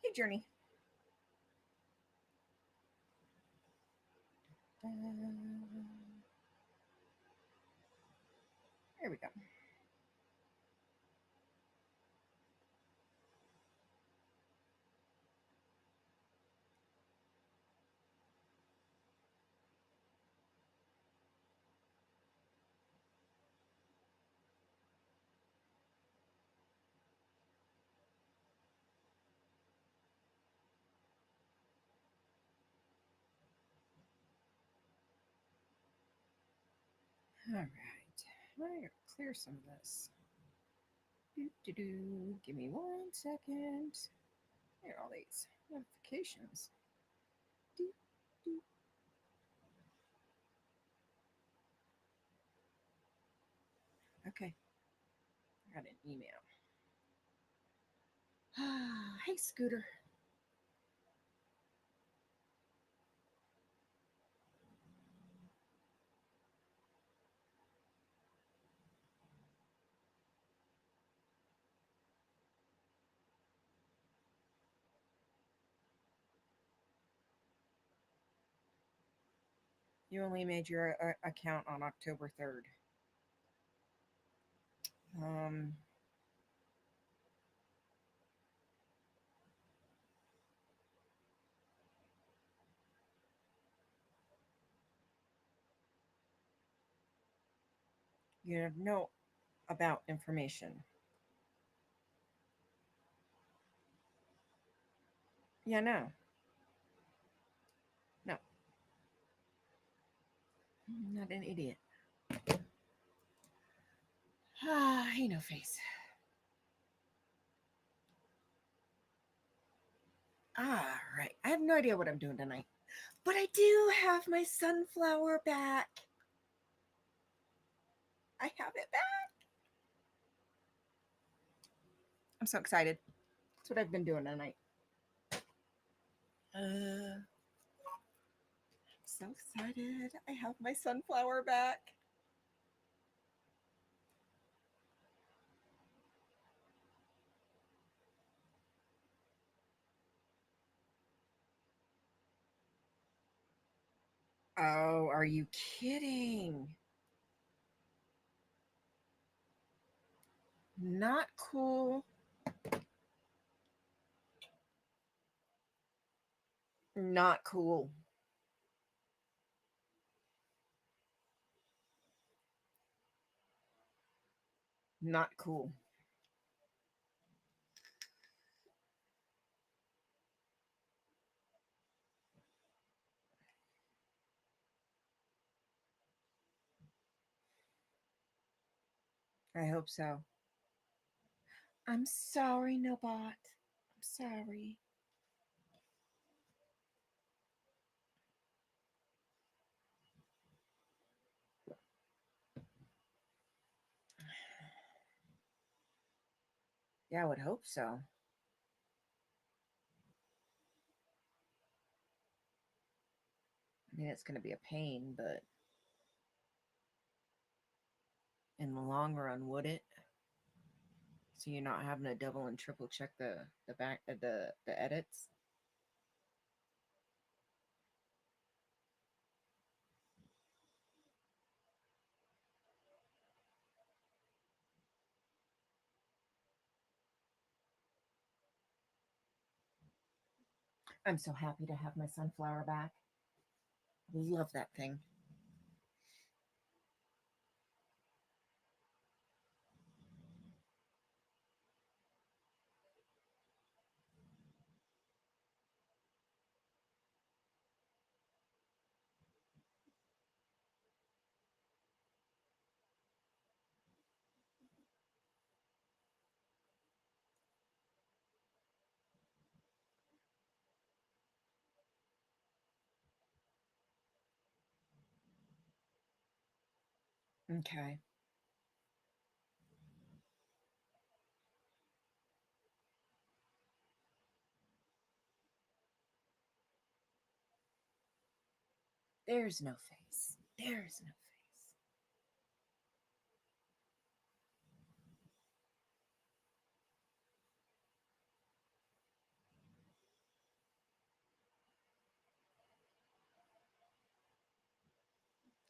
Hey, Journey. There we go. All right. I'm going to clear some of this. Give me 1 second. Here are all these notifications. Okay. I got an email. Hey, Scooter. You only made your account on October 3rd. Um, you have no about information. Yeah, no. No. I'm not an idiot. He no face. Right. I have no idea what I'm doing tonight. But I do have my sunflower back. I have it back. I'm so excited. That's what I've been doing tonight. I'm so excited. I have my sunflower back. Oh, are you kidding? Not cool. Not cool. Not cool. I hope so. I'm sorry, Nobot. I'm sorry. Yeah, I would hope so. I mean, it's going to be a pain, but in the long run, would it? So you're not having to double and triple check the back the edits. I'm so happy to have my sunflower back. Love that thing. Okay. There's no face. There's no face.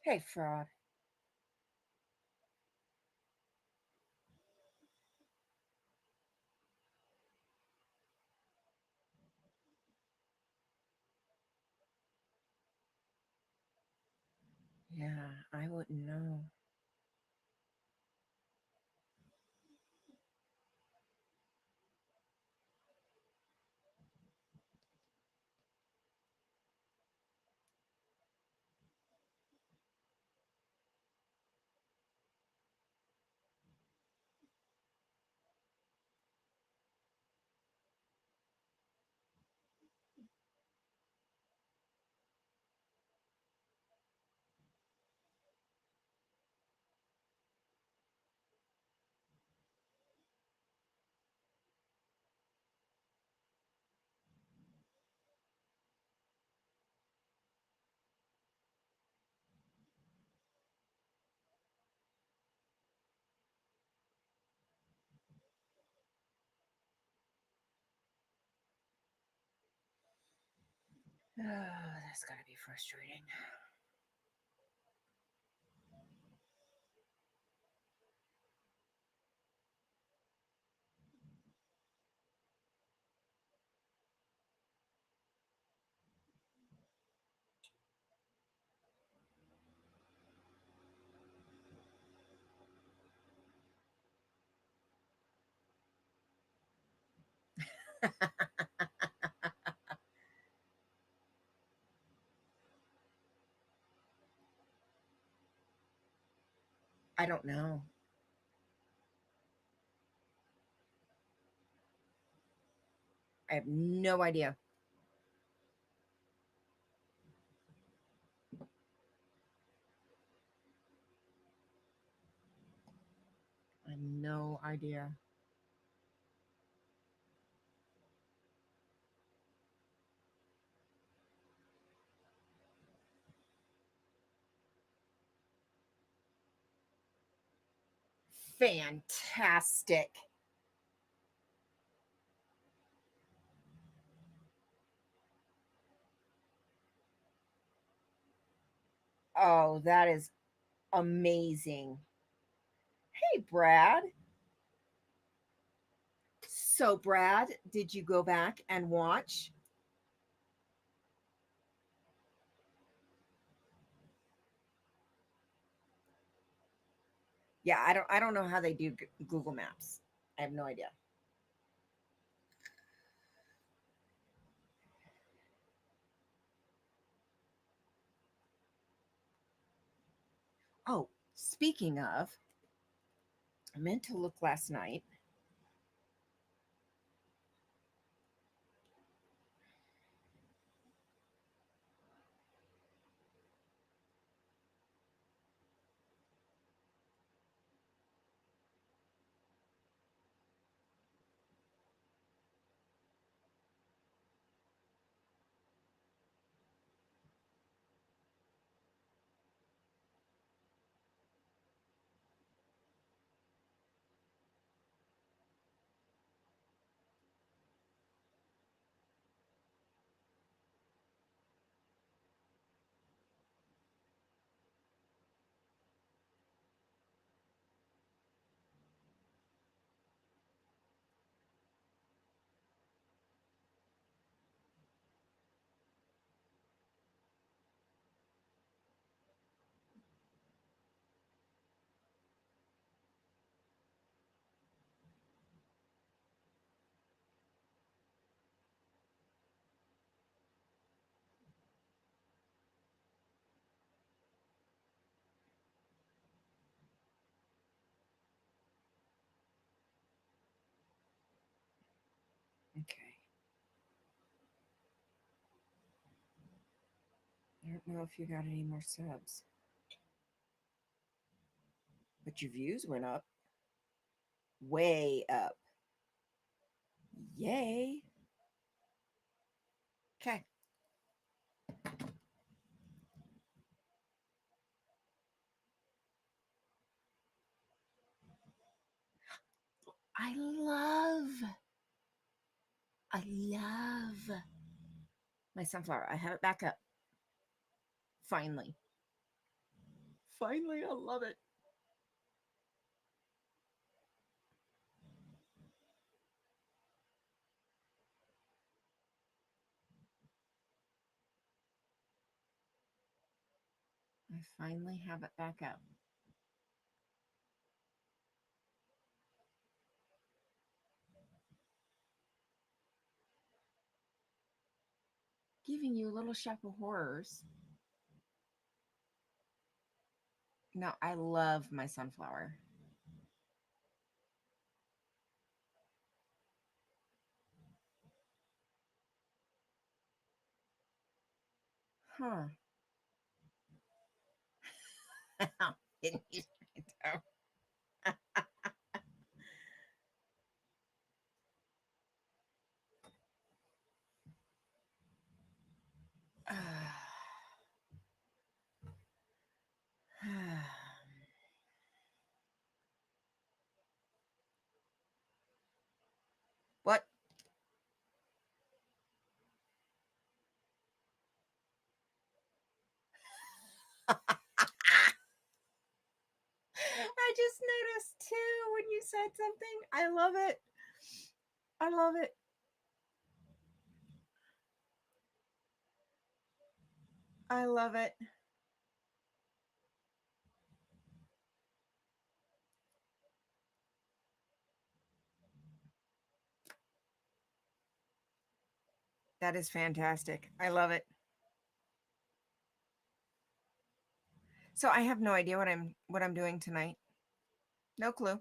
Hey, fraud. Yeah, I wouldn't know. Oh, that's gotta be frustrating. I don't know. I have no idea. I have no idea. Fantastic. Oh, that is amazing. Hey, Brad. So, Brad, did you go back and watch? Yeah, I don't know how they do Google Maps. I have no idea. Oh, speaking of, I meant to look last night. Okay. I don't know if you got any more subs. But your views went up. Way up. Yay. Okay. I love my sunflower. I have it back up. Finally. Finally, I love it. I finally have it back up. Giving you a little shop of horrors. No, I love my sunflower. Huh. Didn't you know? What? I just noticed too when you said something. I love it. I love it. I love it. That is fantastic. I love it. So I have no idea what I'm doing tonight. No clue.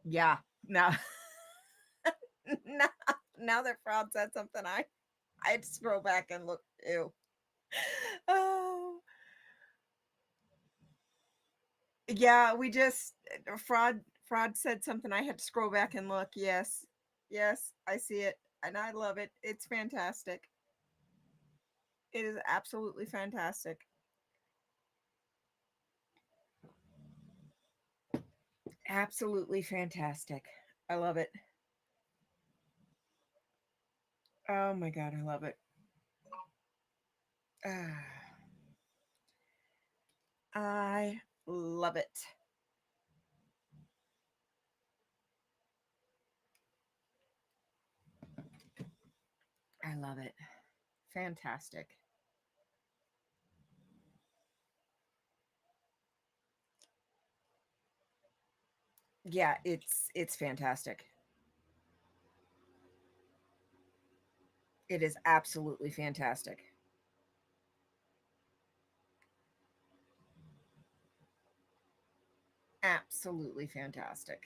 Yeah. No. now, now that Fraud said something, I had to scroll back and look. Ew. Oh, yeah. We just Fraud said something. I had to scroll back and look. Yes, yes, I see it, and I love it. It's fantastic. It is absolutely fantastic. Absolutely fantastic. I love it. Oh my god, I love it. Ah, I love it. I love it. Fantastic. Yeah, it's fantastic. It is absolutely fantastic. Absolutely fantastic.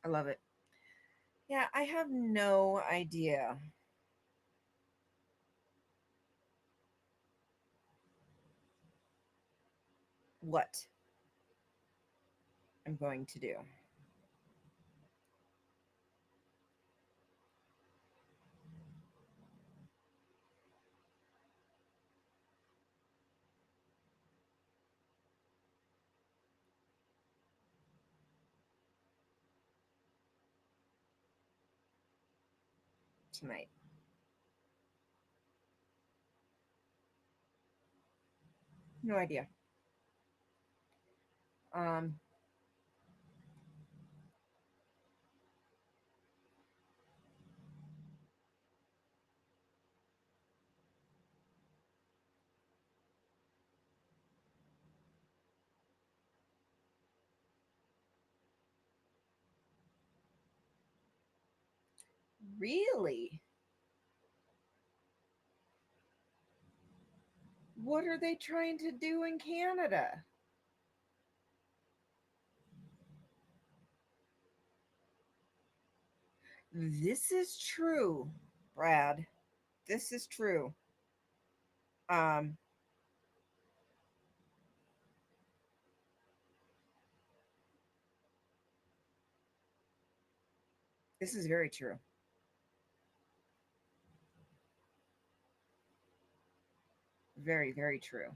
I love it. Yeah, I have no idea what I'm going to do tonight. No idea. Um, really? What are they trying to do in Canada? This is true, Brad. This is true. Um, this is very true. Very, very true.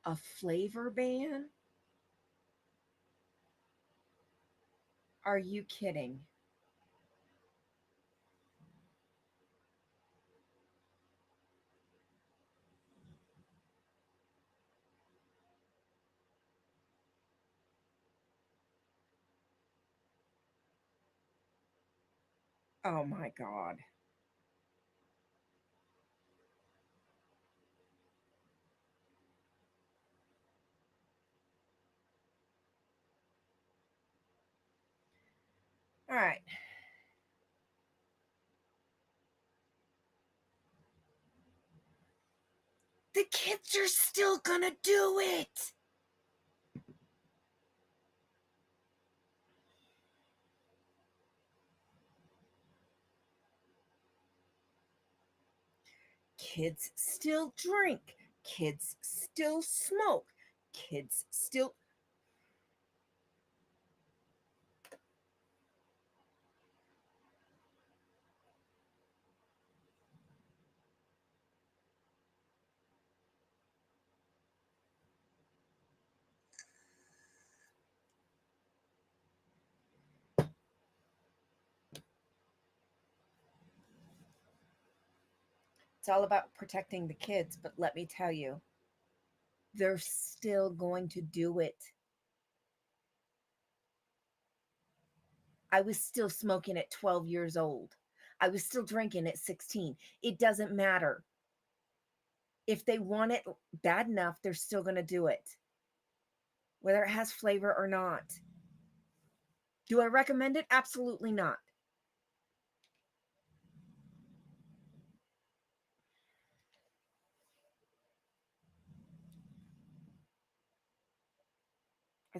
A flavor ban? Are you kidding? Oh my God. All right. The kids are still gonna do it. Kids still drink. Kids still smoke. Kids still. It's all about protecting the kids, but let me tell you, they're still going to do it. I was still smoking at 12 years old. I was still drinking at 16. It doesn't matter. If they want it bad enough, they're still going to do it, whether it has flavor or not. Do I recommend it? Absolutely not.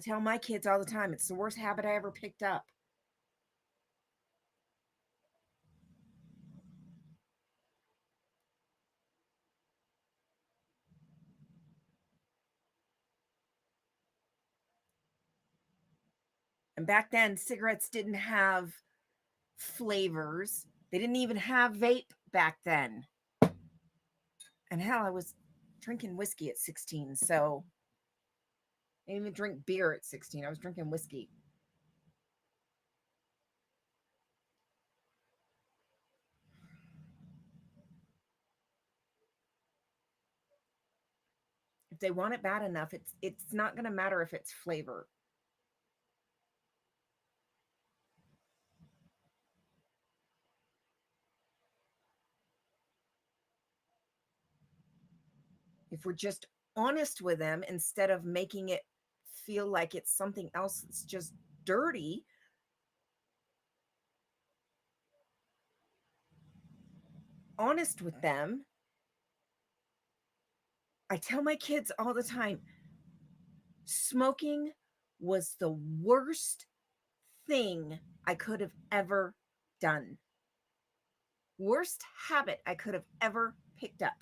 I tell my kids all the time it's the worst habit I ever picked up. And back then, cigarettes didn't have flavors, they didn't even have vape back then. And hell, I was drinking whiskey at 16. So I didn't even drink beer at 16. I was drinking whiskey. If they want it bad enough, it's not going to matter if it's flavor. If we're just honest with them instead of making it feel like it's something else that's just dirty, honest with them. I tell my kids all the time, smoking was the worst thing I could have ever done. Worst habit I could have ever picked up.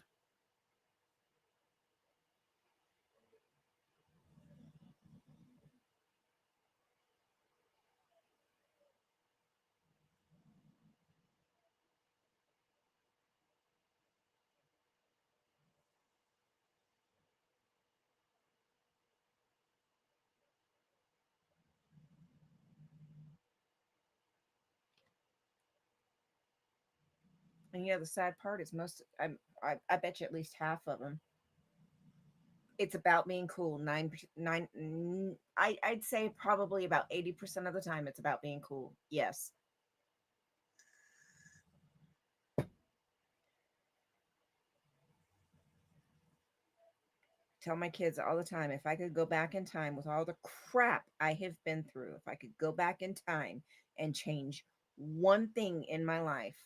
And the sad part is I bet you at least half of them. It's about being cool. I'd say probably about 80% of the time it's about being cool. Yes. Tell my kids all the time if I could go back in time with all the crap I have been through, if I could go back in time and change one thing in my life,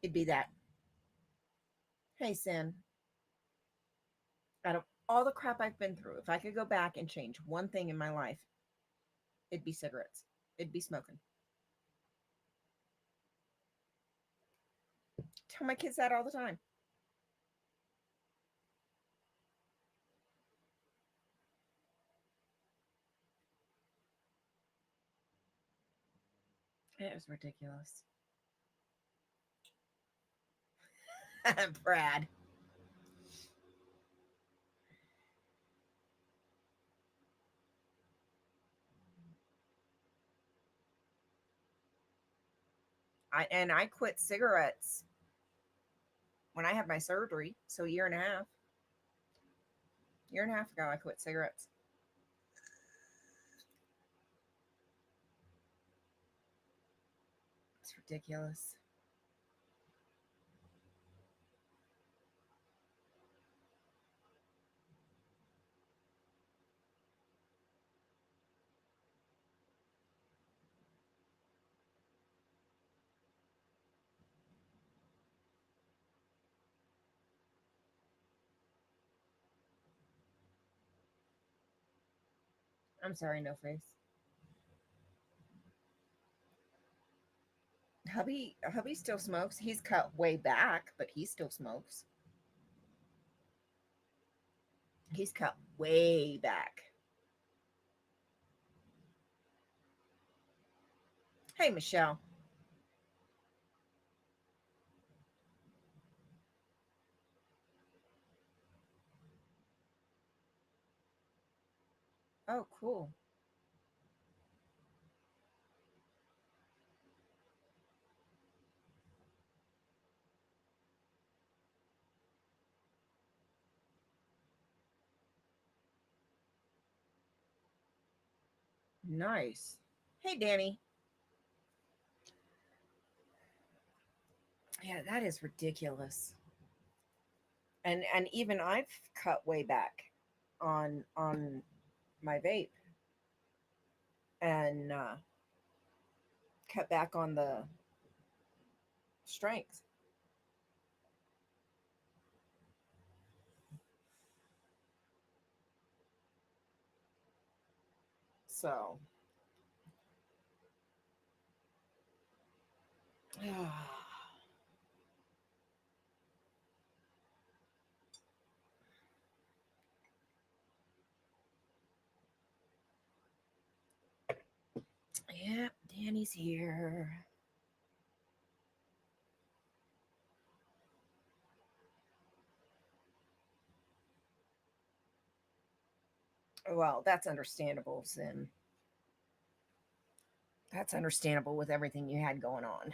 It'd be that. Hey, Sin, out of all the crap I've been through, if I could go back and change one thing in my life, it'd be cigarettes. It'd be smoking. Tell my kids that all the time. It was ridiculous. Brad. I quit cigarettes when I had my surgery. So year and a half ago, I quit cigarettes. It's ridiculous. I'm sorry, no face. Hubby still smokes. He's cut way back, but he still smokes. He's cut way back. Hey, Michelle. Oh, cool. Nice. Hey, Danny. Yeah, that is ridiculous. And even I've cut way back on my vape and cut back on the strength. So, yeah, Danny's here. Well, that's understandable, Sim. That's understandable with everything you had going on.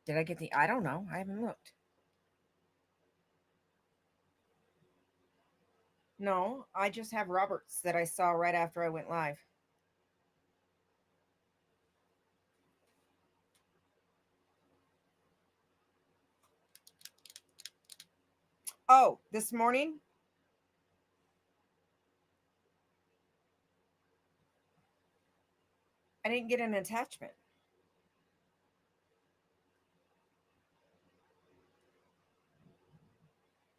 Did I get the? I don't know. I haven't looked. No, I just have Roberts that I saw right after I went live. Oh, this morning I didn't get an attachment.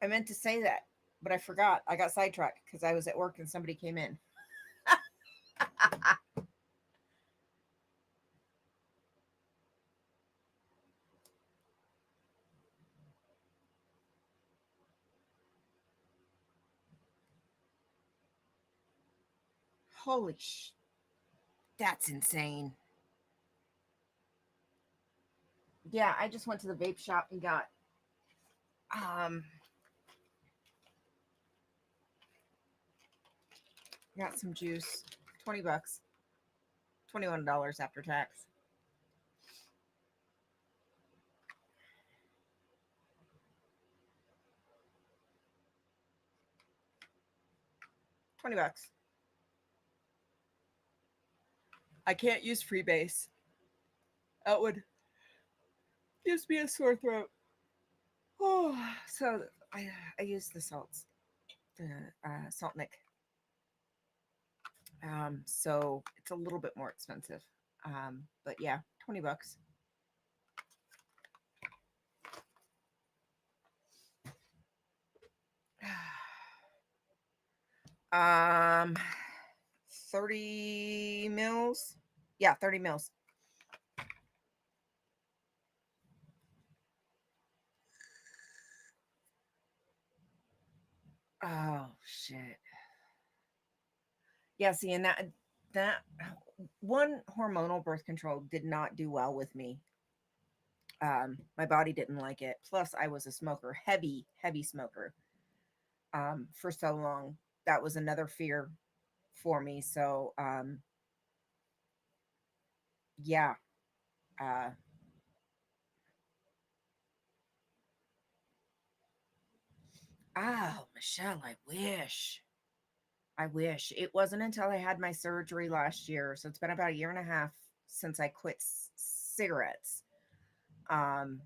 I meant to say that, but I forgot. I got sidetracked because I was at work and somebody came in. Holy sh! That's insane. Yeah, I just went to the vape shop and um got some juice. $20. $21 after tax. 20 bucks. I can't use Freebase. That would gives me a sore throat. Oh, so I use the salts, the salt nick. So it's a little bit more expensive. But yeah, $20. Um, 30 mils. Yeah, 30 mils. Oh shit. Yeah, see, and that one hormonal birth control did not do well with me. My body didn't like it. Plus, I was a smoker, heavy smoker, for so long. That was another fear for me. So, yeah. Uh, oh, Michelle, I wish. I wish. It wasn't until I had my surgery last year. So it's been about a year and a half since I quit cigarettes. Um,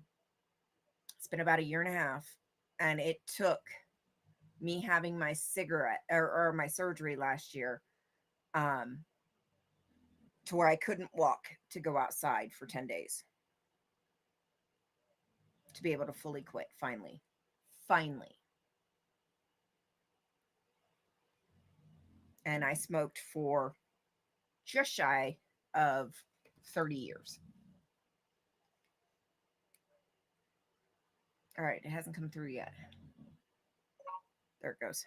it's been about a year and a half. And it took me having my cigarette or my surgery last year, um, to where I couldn't walk to go outside for 10 days to be able to fully quit finally. Finally. And I smoked for just shy of 30 years. All right, it hasn't come through yet. There it goes.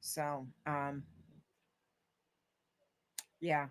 So, yeah.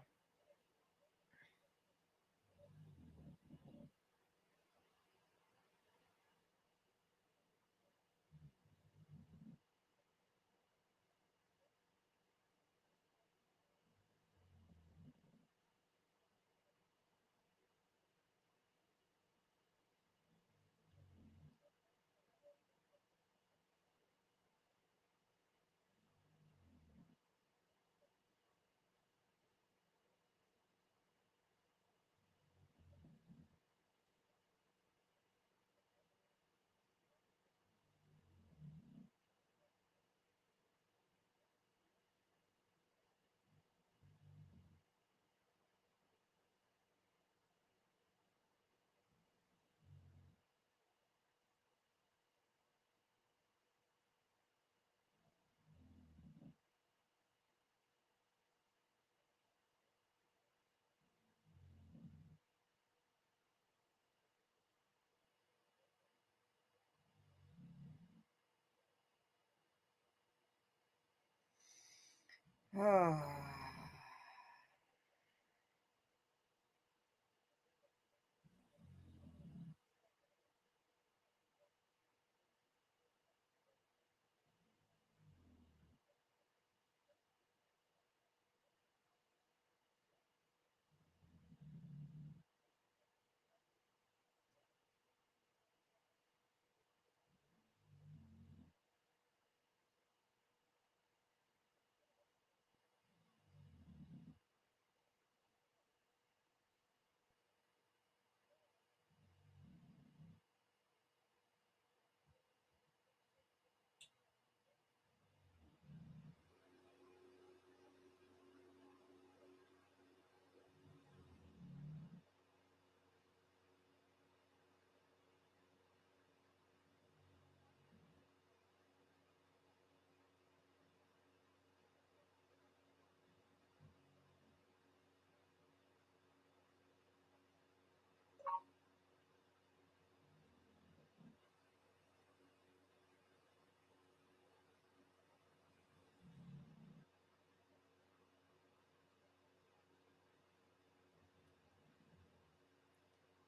Oh,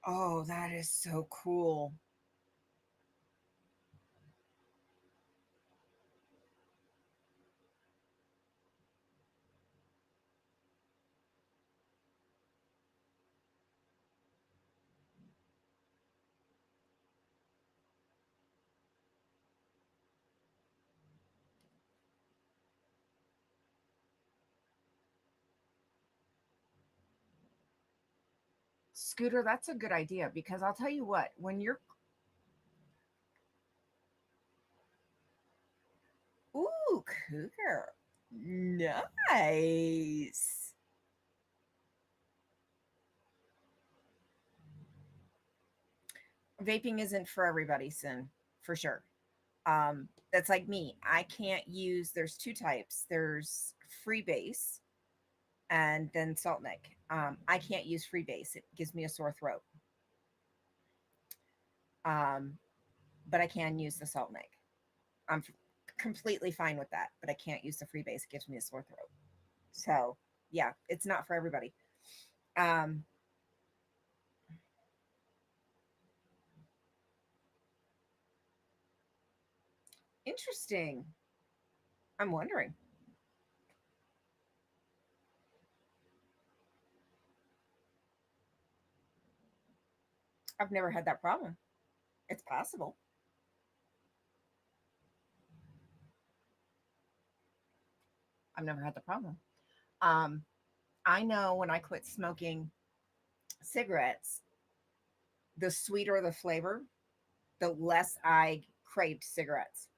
oh, that is so cool. Scooter, that's a good idea because I'll tell you what, when you're, ooh, cougar. Nice. Vaping isn't for everybody, Sin, for sure. That's like me. I can't use, there's two types. There's freebase and then salt nick. I can't use freebase. It gives me a sore throat. Um, but I can use the salt nick. I'm completely fine with that, but I can't use the freebase. It gives me a sore throat. So yeah, it's not for everybody. Um, Interesting. I'm wondering. I've never had that problem. It's possible. I've never had the problem. Um, I know when I quit smoking cigarettes, the sweeter the flavor, the less I craved cigarettes.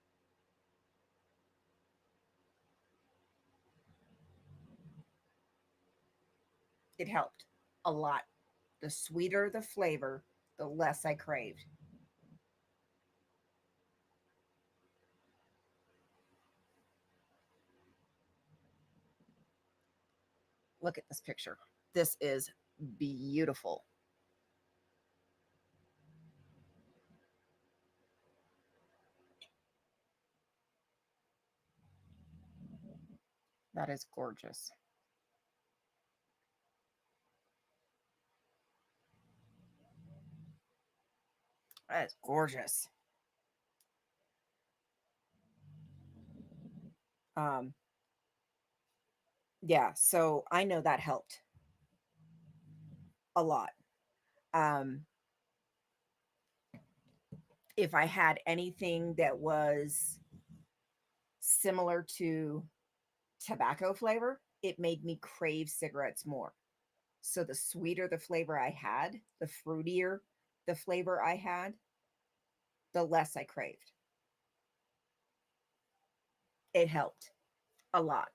It helped a lot. The sweeter the flavor, the less I craved. Look at this picture. This is beautiful. That is gorgeous. That is gorgeous. Um, yeah, so I know that helped a lot. Um, if I had anything that was similar to tobacco flavor, it made me crave cigarettes more. So the sweeter the flavor I had, the fruitier the flavor I had, the less I craved. It helped a lot.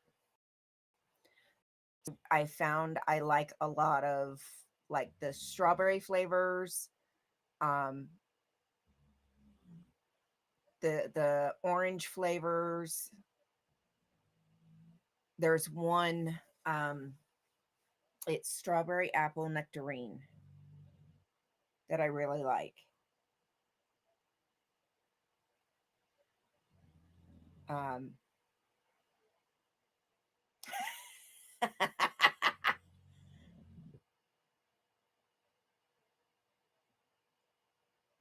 I found I like a lot of like the strawberry flavors, um, the orange flavors. There's one, it's strawberry apple nectarine that I really like. Um,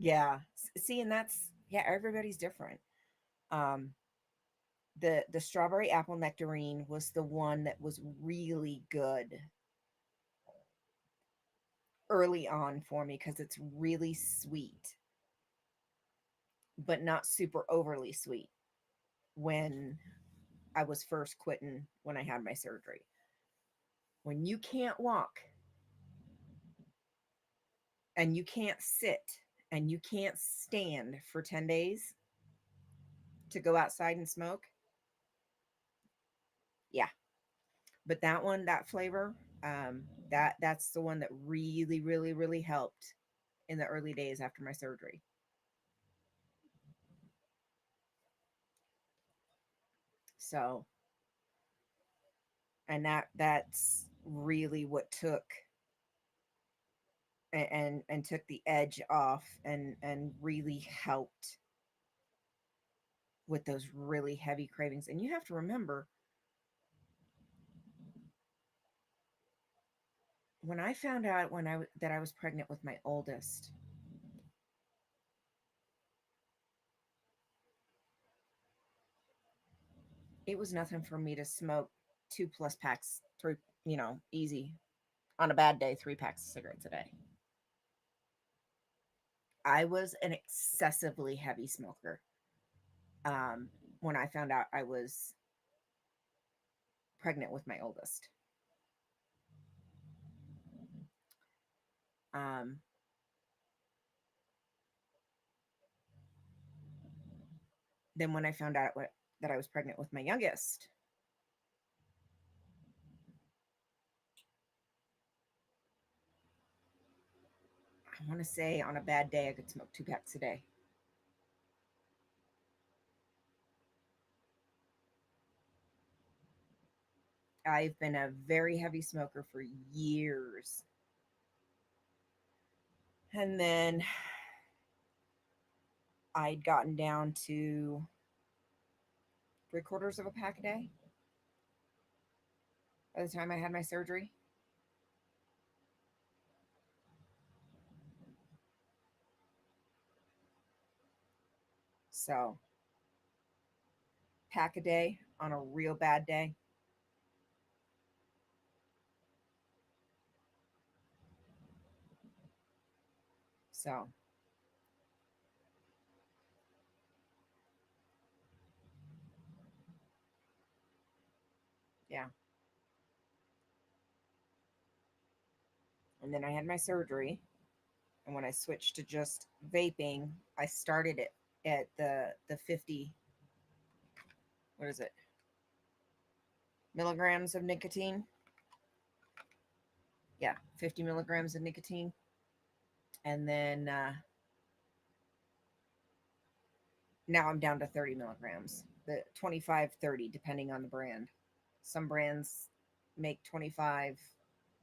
yeah. See, and that's, yeah, everybody's different. Um, the strawberry apple nectarine was the one that was really good early on for me because it's really sweet, but not super overly sweet when I was first quitting when I had my surgery. When you can't walk and you can't sit and you can't stand for 10 days to go outside and smoke, yeah. But that one, that flavor, that's the one that really, really, really helped in the early days after my surgery. So, and that's really what took and took the edge off and really helped with those really heavy cravings. And you have to remember, when I found out that I was pregnant with my oldest, it was nothing for me to smoke two plus packs, three, easy on a bad day, 3 packs of cigarettes a day. I was an excessively heavy smoker. Um, when I found out I was pregnant with my oldest. Um, then when I found out that I was pregnant with my youngest, I want to say on a bad day, I could smoke 2 packs a day. I've been a very heavy smoker for years. And then I'd gotten down to 3/4 of a pack a day by the time I had my surgery. So, pack a day on a real bad day. So, yeah. And then I had my surgery. And when I switched to just vaping, I started it at the 50, what is it, milligrams of nicotine. Yeah, 50 milligrams of nicotine. And then now I'm down to 30 milligrams, the 25, 30, depending on the brand. Some brands make 25,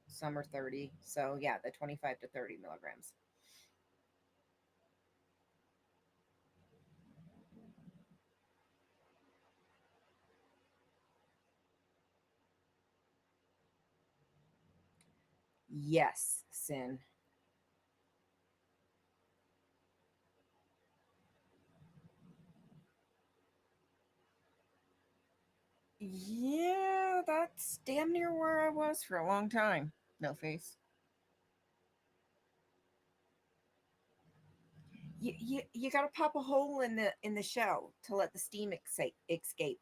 some are 30. So, yeah, the 25 to 30 milligrams. Yes, Sin. Yeah, that's damn near where I was for a long time. No face. You got to pop a hole in the shell to let the steam escape.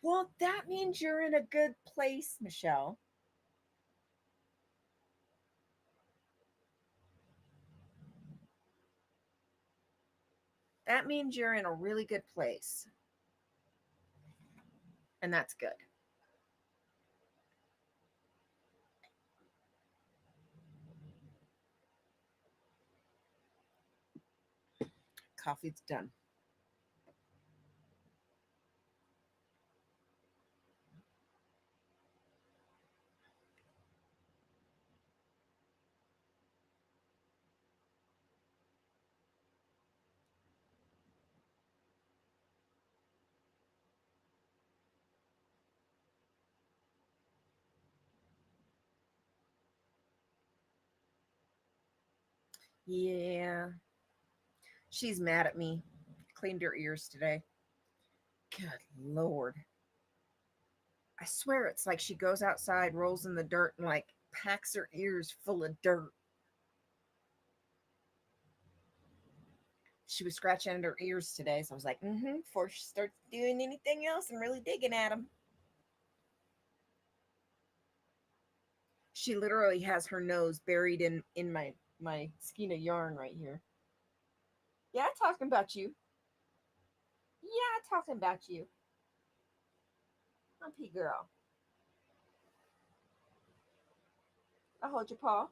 Well, that means you're in a good place, Michelle. That means you're in a really good place, and that's good. Coffee's done. Yeah, she's mad at me. Cleaned her ears today. Good Lord. I swear it's like she goes outside, rolls in the dirt, and like packs her ears full of dirt. She was scratching at her ears today, so I was like, before she starts doing anything else and really digging at them. She literally has her nose buried in my skein of yarn right here. Yeah, talking about you. Yeah, talking about you. Humpy girl. I hold your paw.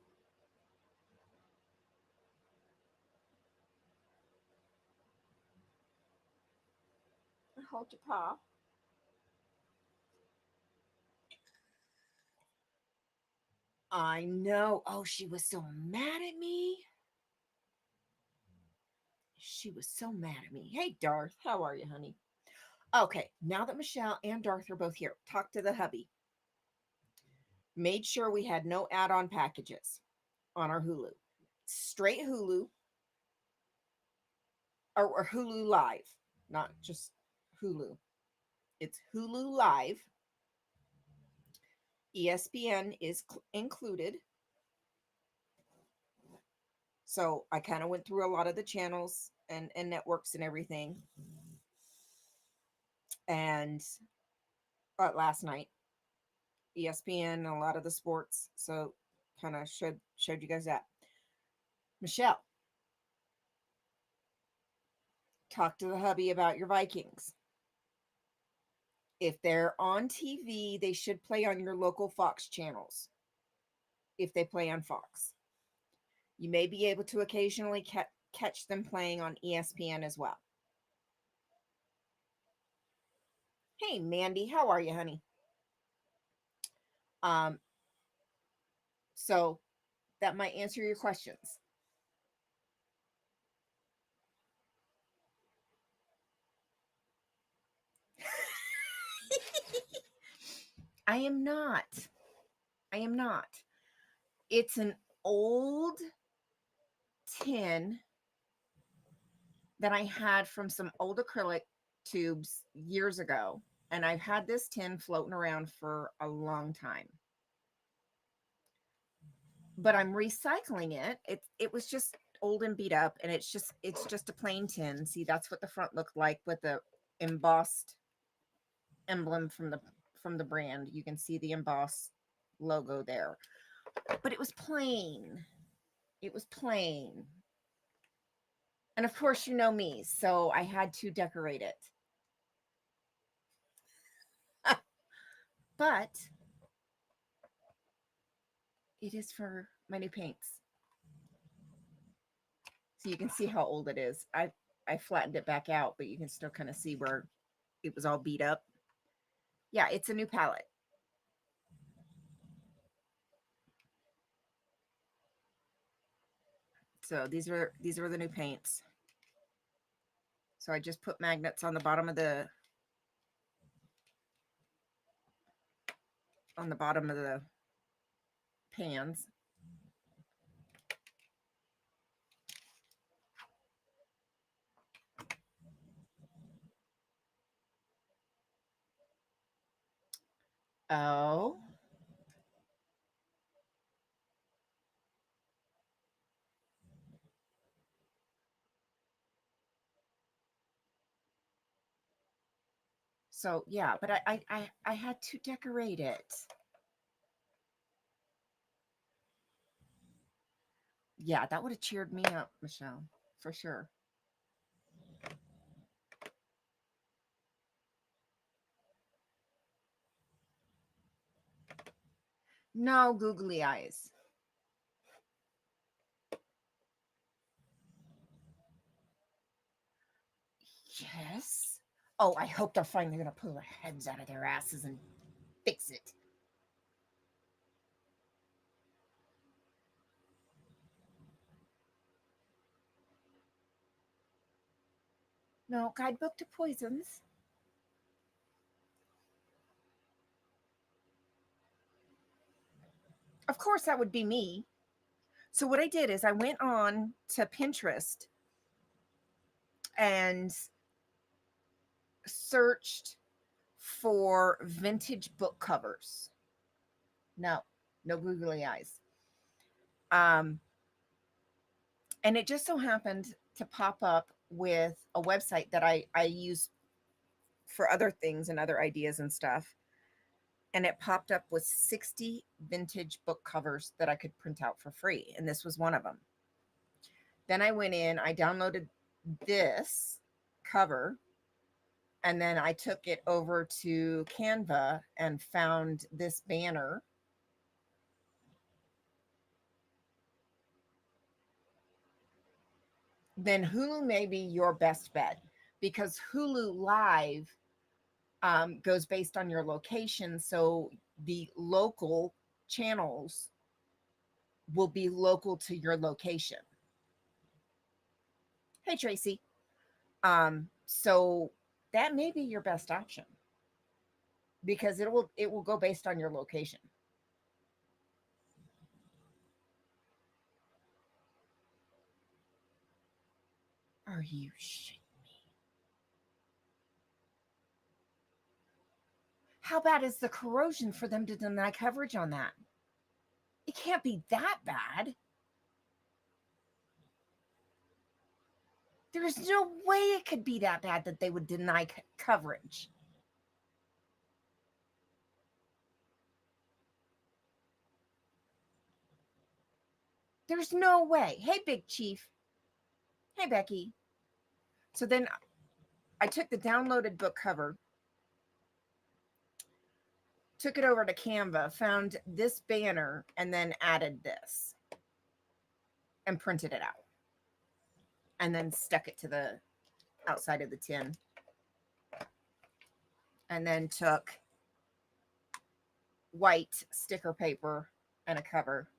I hold your paw. I know. Oh, she was so mad at me. She was so mad at me. Hey, Darth, how are you, honey? Okay, now that Michelle and Darth are both here, talk to the hubby. Made sure we had no add on packages on our Hulu. Straight Hulu or Hulu Live, not just Hulu. It's Hulu Live. ESPN is included. So I kind of went through a lot of the channels and networks and everything. And last night, ESPN, a lot of the sports. So kind of showed you guys that. Michelle, Talk to the hubby about your Vikings. If they're on TV, they should play on your local Fox channels. If they play on Fox, you may be able to occasionally catch them playing on ESPN as well. Hey, Mandy, how are you, honey? Um, so that might answer your questions. I am not. I am not. It's an old tin that I had from some old acrylic tubes years ago. And I've had this tin floating around for a long time. But I'm recycling it. It was just old and beat up, and it's just a plain tin. See, that's what the front looked like with the embossed emblem from the brand. You can see the embossed logo there. But it was plain. It was plain. And of course, you know me, so I had to decorate it. But it is for my new paints. So you can see how old it is. I flattened it back out, but you can still kind of see where it was all beat up. Yeah, it's a new palette. So these were the new paints. So I just put magnets on the bottom of the pans. Oh. So yeah, but I had to decorate it. Yeah, that would have cheered me up, Michelle, for sure. No googly eyes. Yes. Oh, I hope they're finally gonna pull their heads out of their asses and fix it. No, guidebook to poisons. Of course, that would be me. So what I did is I went on to Pinterest and searched for vintage book covers. No, no googly eyes. Um, and it just so happened to pop up with a website that I use for other things and other ideas and stuff. And it popped up with 60 vintage book covers that I could print out for free. And this was one of them. Then I went in, I downloaded this cover, and then I took it over to Canva and found this banner. Then Hulu may be your best bet because Hulu Live goes based on your location. So the local channels will be local to your location. Hey, Tracy. So that may be your best option because it will go based on your location. Are you shitting me? How bad is the corrosion for them to deny coverage on that? It can't be that bad. There's no way it could be that bad that they would deny coverage. There's no way. Hey, Big Chief. Hey, Becky. So then I took the downloaded book cover, took it over to Canva, found this banner, and then added this and printed it out, and then stuck it to the outside of the tin, and then took white sticker paper and a cover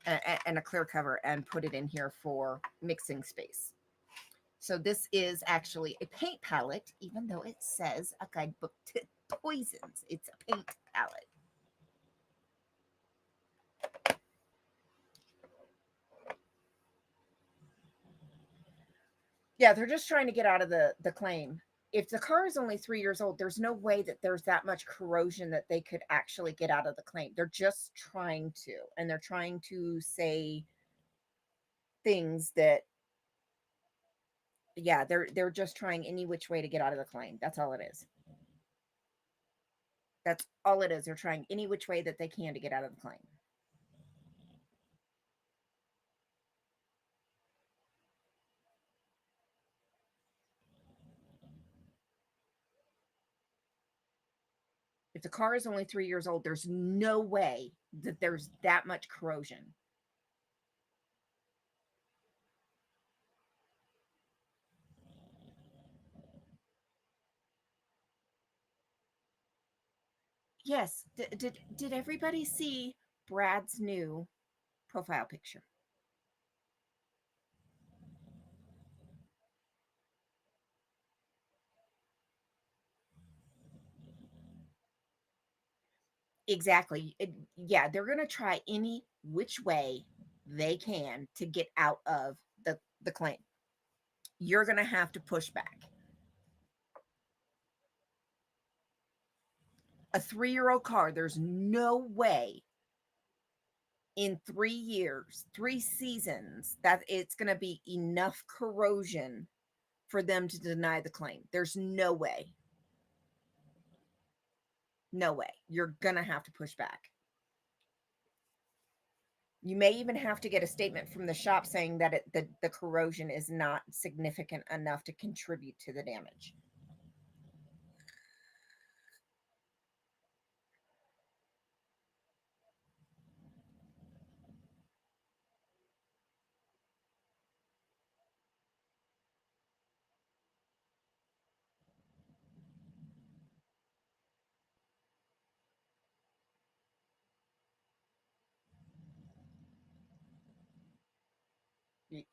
and a clear cover and put it in here for mixing space. So this is actually a paint palette, even though it says a guidebook to poisons. It's a paint palette. Yeah, they're just trying to get out of the claim. If the car is only 3 years old, there's no way that there's that much corrosion that they could actually get out of the claim. They're just trying to, and they're trying to say things that, yeah, they're just trying any which way to get out of the claim. That's all it is. That's all it is. They're trying any which way that they can to get out of the claim. If the car is only 3 years old, there's no way that there's that much corrosion. Yes. Did everybody see Brad's new profile picture? Exactly. Yeah, they're going to try any which way they can to get out of the claim. You're going to have to push back. A 3-year-old car, there's no way in 3 years, 3 seasons, that it's going to be enough corrosion for them to deny the claim. There's no way. No way. You're going to have to push back. You may even have to get a statement from the shop saying that the corrosion is not significant enough to contribute to the damage.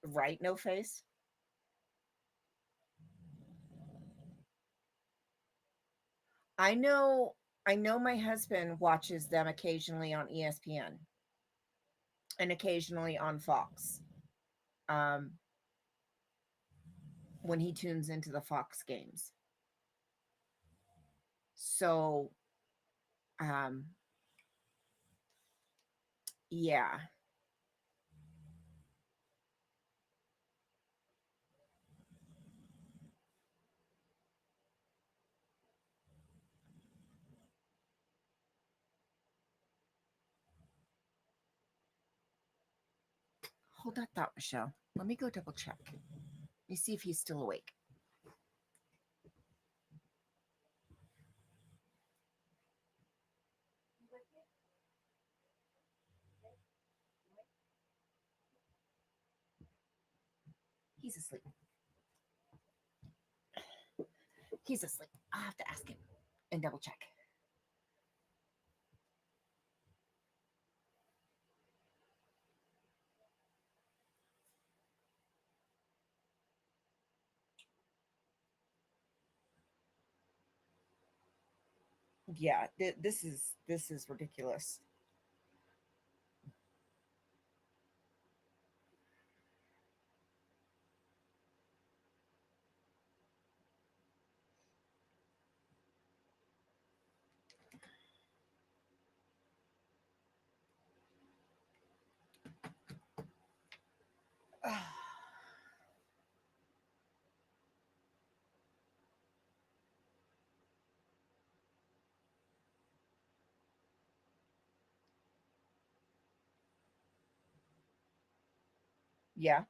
Right, No Face? I know my husband watches them occasionally on ESPN and occasionally on Fox. Um, when he tunes into the Fox games. So, um, yeah. Hold that thought, Michelle. Let me go double check. Let me see if he's still awake. He's asleep. He's asleep. I'll have to ask him and double check. Yeah, this is ridiculous. Yeah.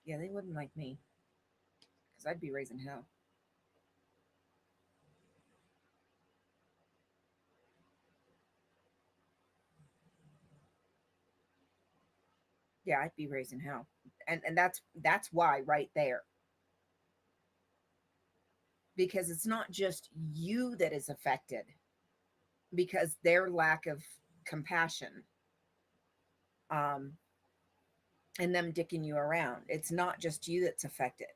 Yeah, they wouldn't like me because I'd be raising hell. Yeah, I'd be raising hell. And that's why right there, because it's not just you that is affected because their lack of compassion, um and them dicking you around. It's not just you that's affected.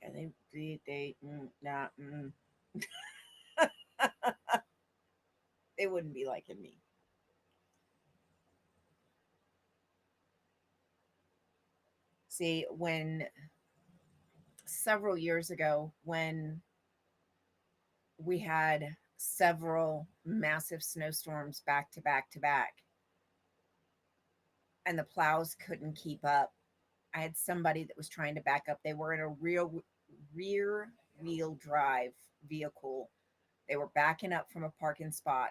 Yeah, nah, they wouldn't be liking me. See, when several years ago, when we had several massive snowstorms back to back to back, and the plows couldn't keep up, I had somebody that was trying to back up. They were in a rear wheel drive vehicle. They were backing up from a parking spot,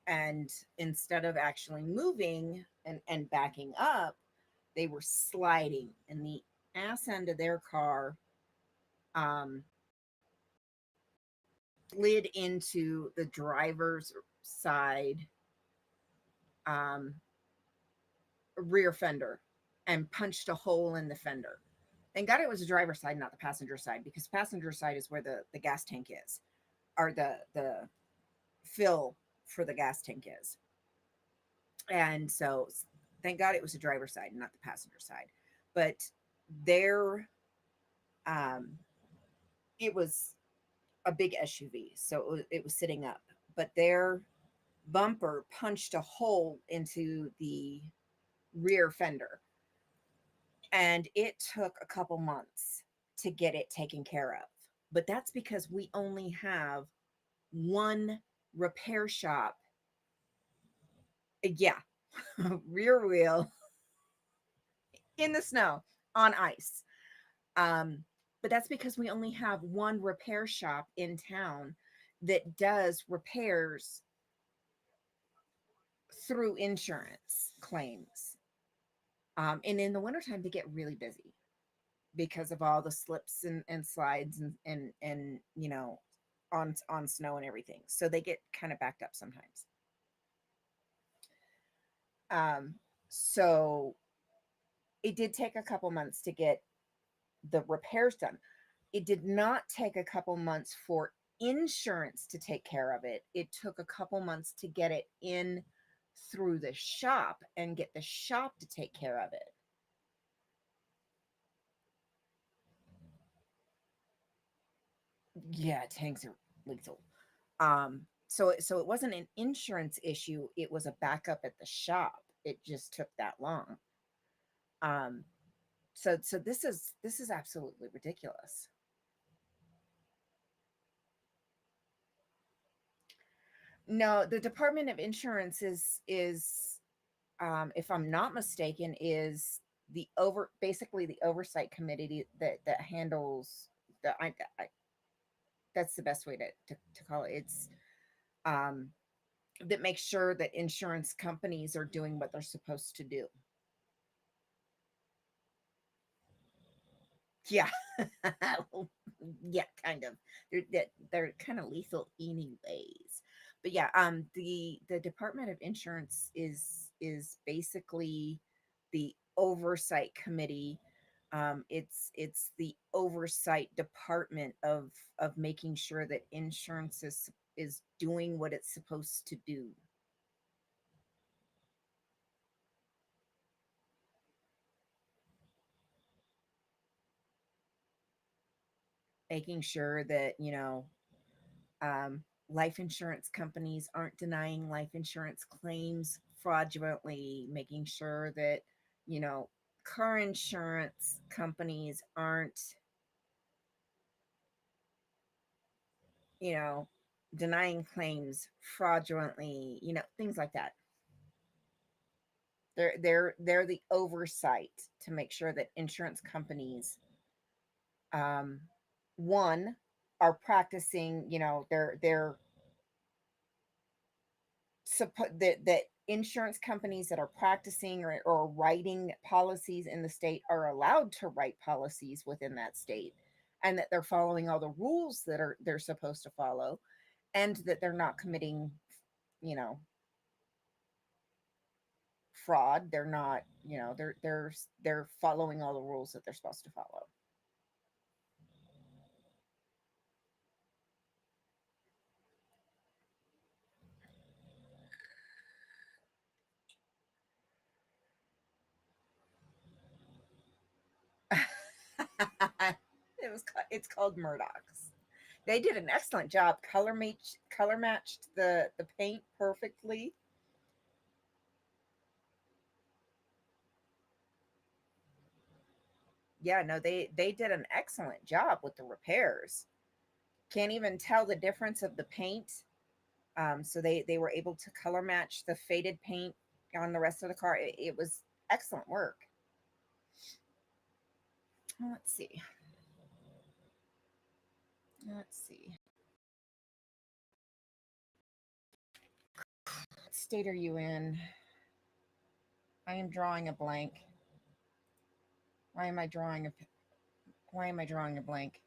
and instead of actually moving and backing up, they were sliding, and the ass end of their car um, slid into the driver's side um, rear fender and punched a hole in the fender. Thank God it was the driver's side, not the passenger side, because passenger side is where the gas tank is, or the fill for the gas tank is. And so thank God it was the driver's side, not the passenger side. But there, um, it was a big SUV, so it was sitting up. But their bumper punched a hole into the rear fender, and it took a couple months to get it taken care of. But that's because we only have one repair shop. Yeah, rear wheel in the snow on ice. Um, but that's because we only have one repair shop in town that does repairs through insurance claims. And in the wintertime, they get really busy because of all the slips and slides and on snow and everything. So they get kind of backed up sometimes. Um, so it did take a couple months to get the repairs done. It did not take a couple months for insurance to take care of it. It took a couple months to get it in through the shop and get the shop to take care of it. Yeah, tanks are lethal. So it wasn't an insurance issue, it was a backup at the shop. It just took that long. Um, so this is absolutely ridiculous. No, the Department of Insurance is if I'm not mistaken, is the over basically the oversight committee that handles the I that's the best way to call it. It's um that makes sure that insurance companies are doing what they're supposed to do. Yeah. Yeah, kind of. They're kind of lethal anyways. But yeah, the Department of Insurance is basically the oversight committee. It's the oversight department of making sure that insurance is doing what it's supposed to do. Making sure that, life insurance companies aren't denying life insurance claims fraudulently, making sure that, you know, car insurance companies aren't, you know, denying claims fraudulently, things like that. They're the oversight to make sure that insurance companies, um, one, are practicing. That insurance companies that are practicing or writing policies in the state are allowed to write policies within that state, and that they're following all the rules that are they're supposed to follow, and that they're not committing, you know, fraud. They're not, they're following all the rules that they're supposed to follow. It's called Murdoch's. They did an excellent job. Color matched the paint perfectly. Yeah, no, they did an excellent job with the repairs. Can't even tell the difference of the paint. So they were able to color match the faded paint on the rest of the car. It was excellent work. Let's see. Let's see. What state are you in? I am drawing a blank. Why am I drawing a Why am I drawing a blank?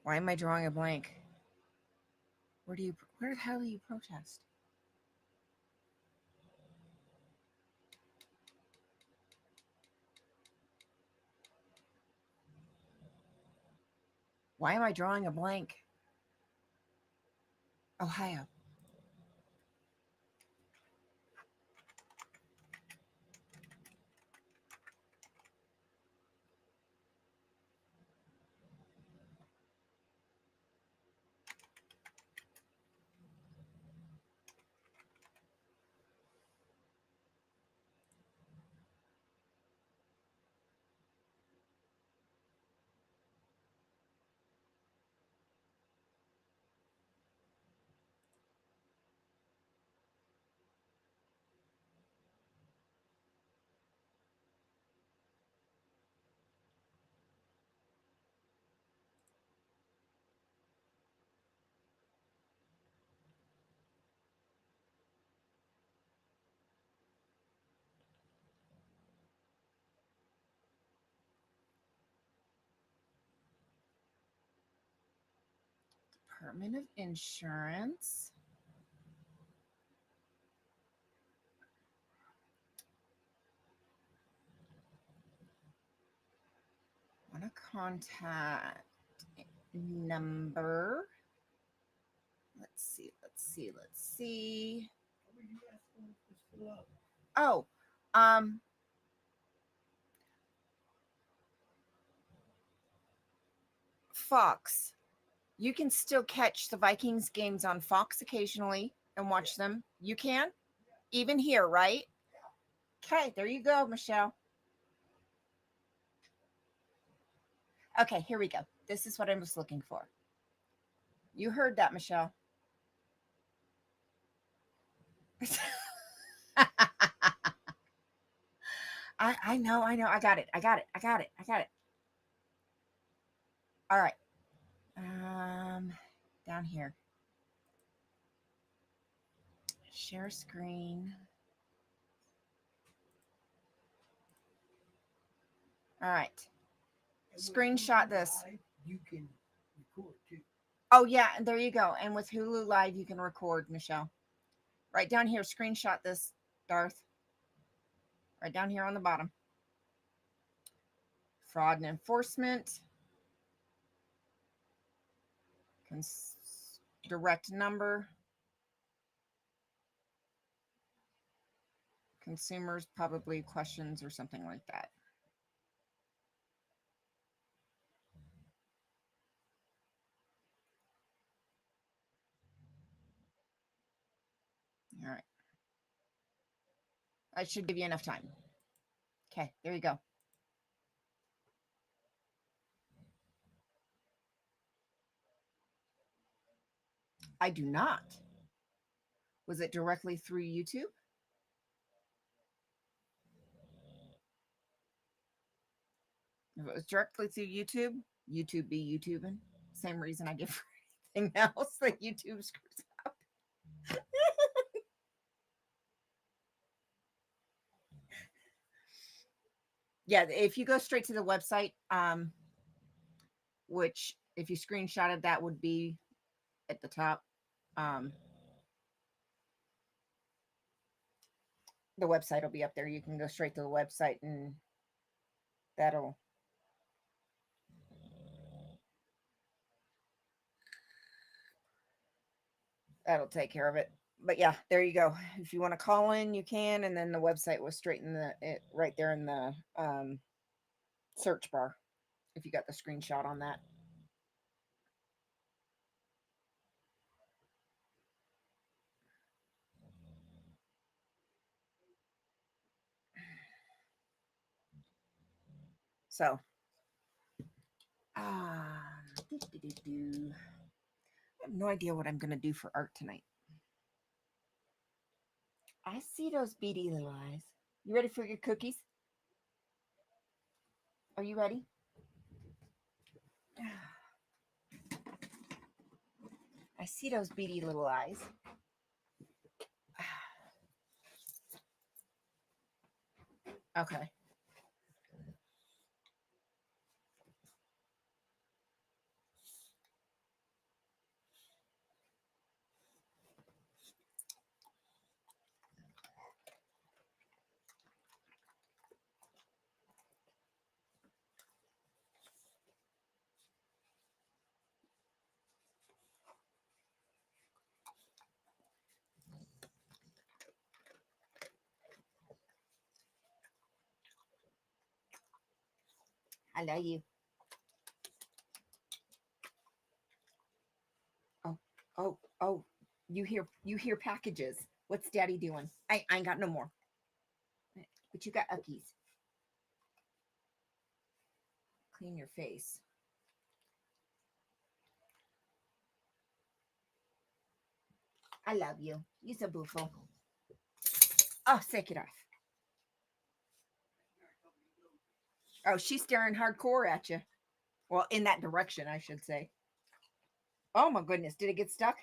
Why am I drawing a blank? Where the hell do you protest? Why am I drawing a blank? Ohio. Department of Insurance. Want a contact number. Let's see. Let's see. Let's see. Oh, um, Fox. You can still catch the Vikings games on Fox occasionally and watch them. You can, even here, right? Okay, there you go, Michelle. Okay, here we go. This is what I was looking for. You heard that, Michelle. I know, I know. I got it. I got it. I got it. I got it. All right. Down here. Share screen. All right. Screenshot this. You can record too. Oh yeah, there you go. And with Hulu Live, you can record, Michelle. Right down here. Screenshot this, Darth. Right down here on the bottom. Fraud and enforcement. Direct number. Consumers probably questions or something like that. All right. I should give you enough time. Okay, there you go. I do not. Was it directly through YouTube? If it was directly through YouTube, YouTube be YouTubing. Same reason I give for anything else that YouTube screws up. Yeah, if you go straight to the website, which if you screenshotted that would be at the top. Um, the website will be up there. You can go straight to the website and that'll that'll take care of it. But yeah, there you go. If you want to call in, you can, and then the website was straight in the it, right there in the search bar. If you got the screenshot on that, so I have no idea what I'm gonna do for art tonight. I see those beady little eyes. You ready for your cookies? Are you ready? I see those beady little eyes. Okay. I love you. Oh, oh. You hear packages. What's daddy doing? I ain't got no more. But you got uckies. Clean your face. I love you. You so beautiful. Oh, take it off. Oh, she's staring hardcore at you. Well, in that direction, I should say. Oh my goodness, did it get stuck?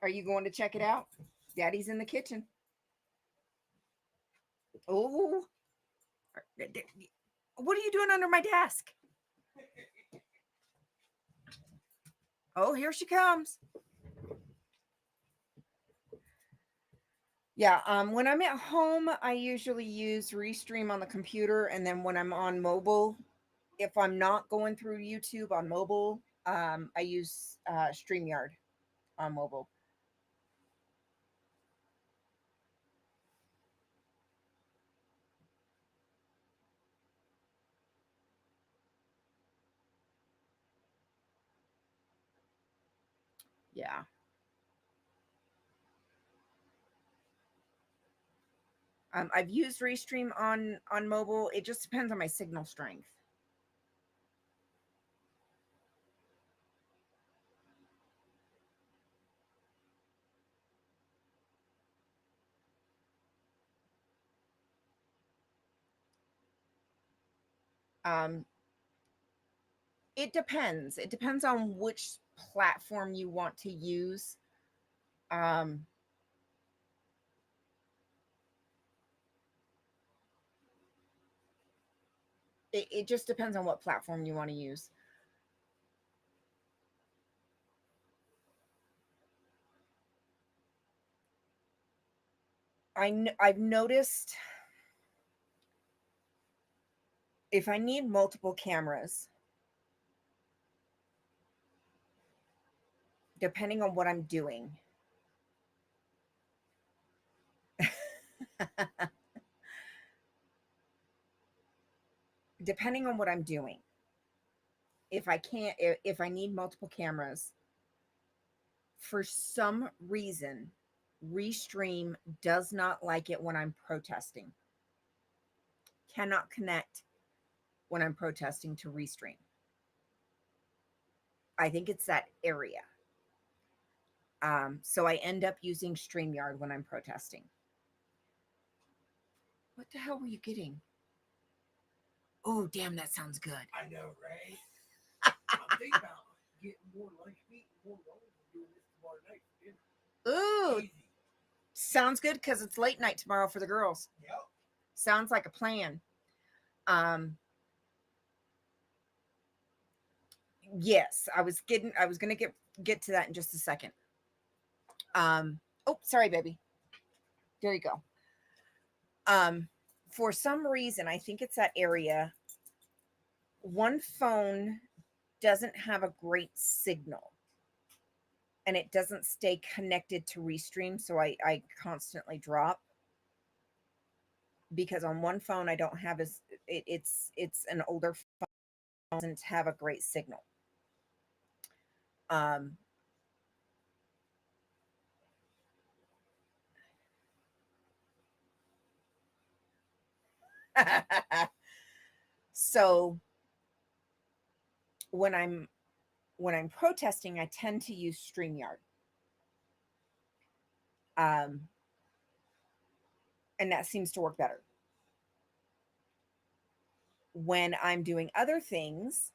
Are you going to check it out? Daddy's in the kitchen. Oh, what are you doing under my desk? Oh, here she comes. Yeah, when I'm at home, I usually use Restream on the computer, and then when I'm on mobile, if I'm not going through YouTube on mobile, I use StreamYard on mobile. Yeah. I've used Restream on mobile. It just depends on my signal strength. Um, it depends. It depends on which platform you want to use. Um, it just depends on what platform you want to use. I've noticed if I need multiple cameras, depending on what I'm doing, depending on what I'm doing, if I can't, if I need multiple cameras, for some reason, Restream does not like it when I'm protesting. Cannot connect when I'm protesting to Restream. I think it's that area. So I end up using StreamYard when I'm protesting. What the hell were you getting? Oh, damn, that sounds good. I know, right? I'm thinking about getting more lunch meat and more rolls and doing this tomorrow night for dinner. Ooh, Easy. sounds good because it's late night tomorrow for the girls. Yep. Sounds like a plan. Um, yes, I was gonna get to that in just a second. Oh, sorry, baby. There you go. Um, for some reason, I think it's that area. One phone doesn't have a great signal and it doesn't stay connected to Restream. So I constantly drop because on one phone I don't have it's an older phone, doesn't have a great signal. Um, so when I'm protesting, I tend to use StreamYard. Um, and that seems to work better. When I'm doing other things,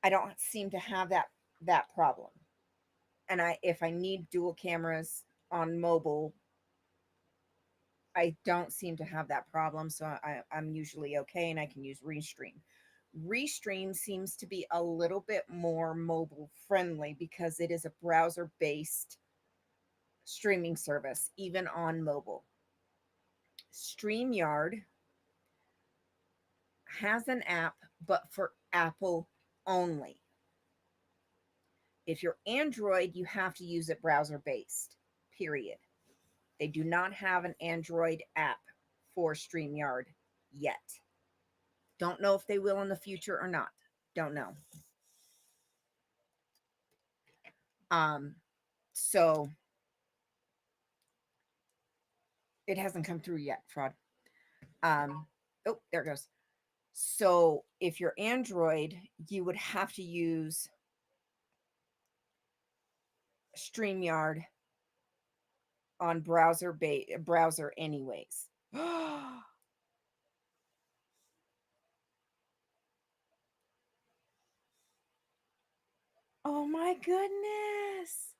I don't seem to have that problem. And I if I need dual cameras on mobile, I don't seem to have that problem. So I'm usually okay and I can use Restream. Restream seems to be a little bit more mobile friendly because it is a browser based streaming service, even on mobile. StreamYard has an app, but for Apple only. If you're Android, you have to use it browser based, period. They do not have an Android app for StreamYard yet. Don't know if they will in the future or not. Don't know. Um, so it hasn't come through yet, fraud. Um, oh, there it goes. So if you're Android, you would have to use StreamYard on browser anyways. Oh my goodness.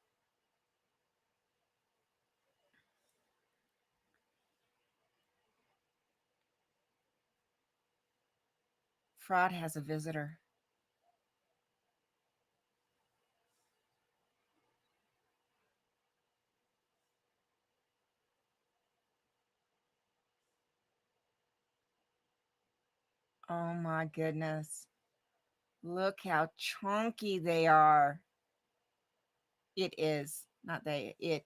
Fraud has a visitor. Oh my goodness. Look how chunky they are. It is. Not they, it.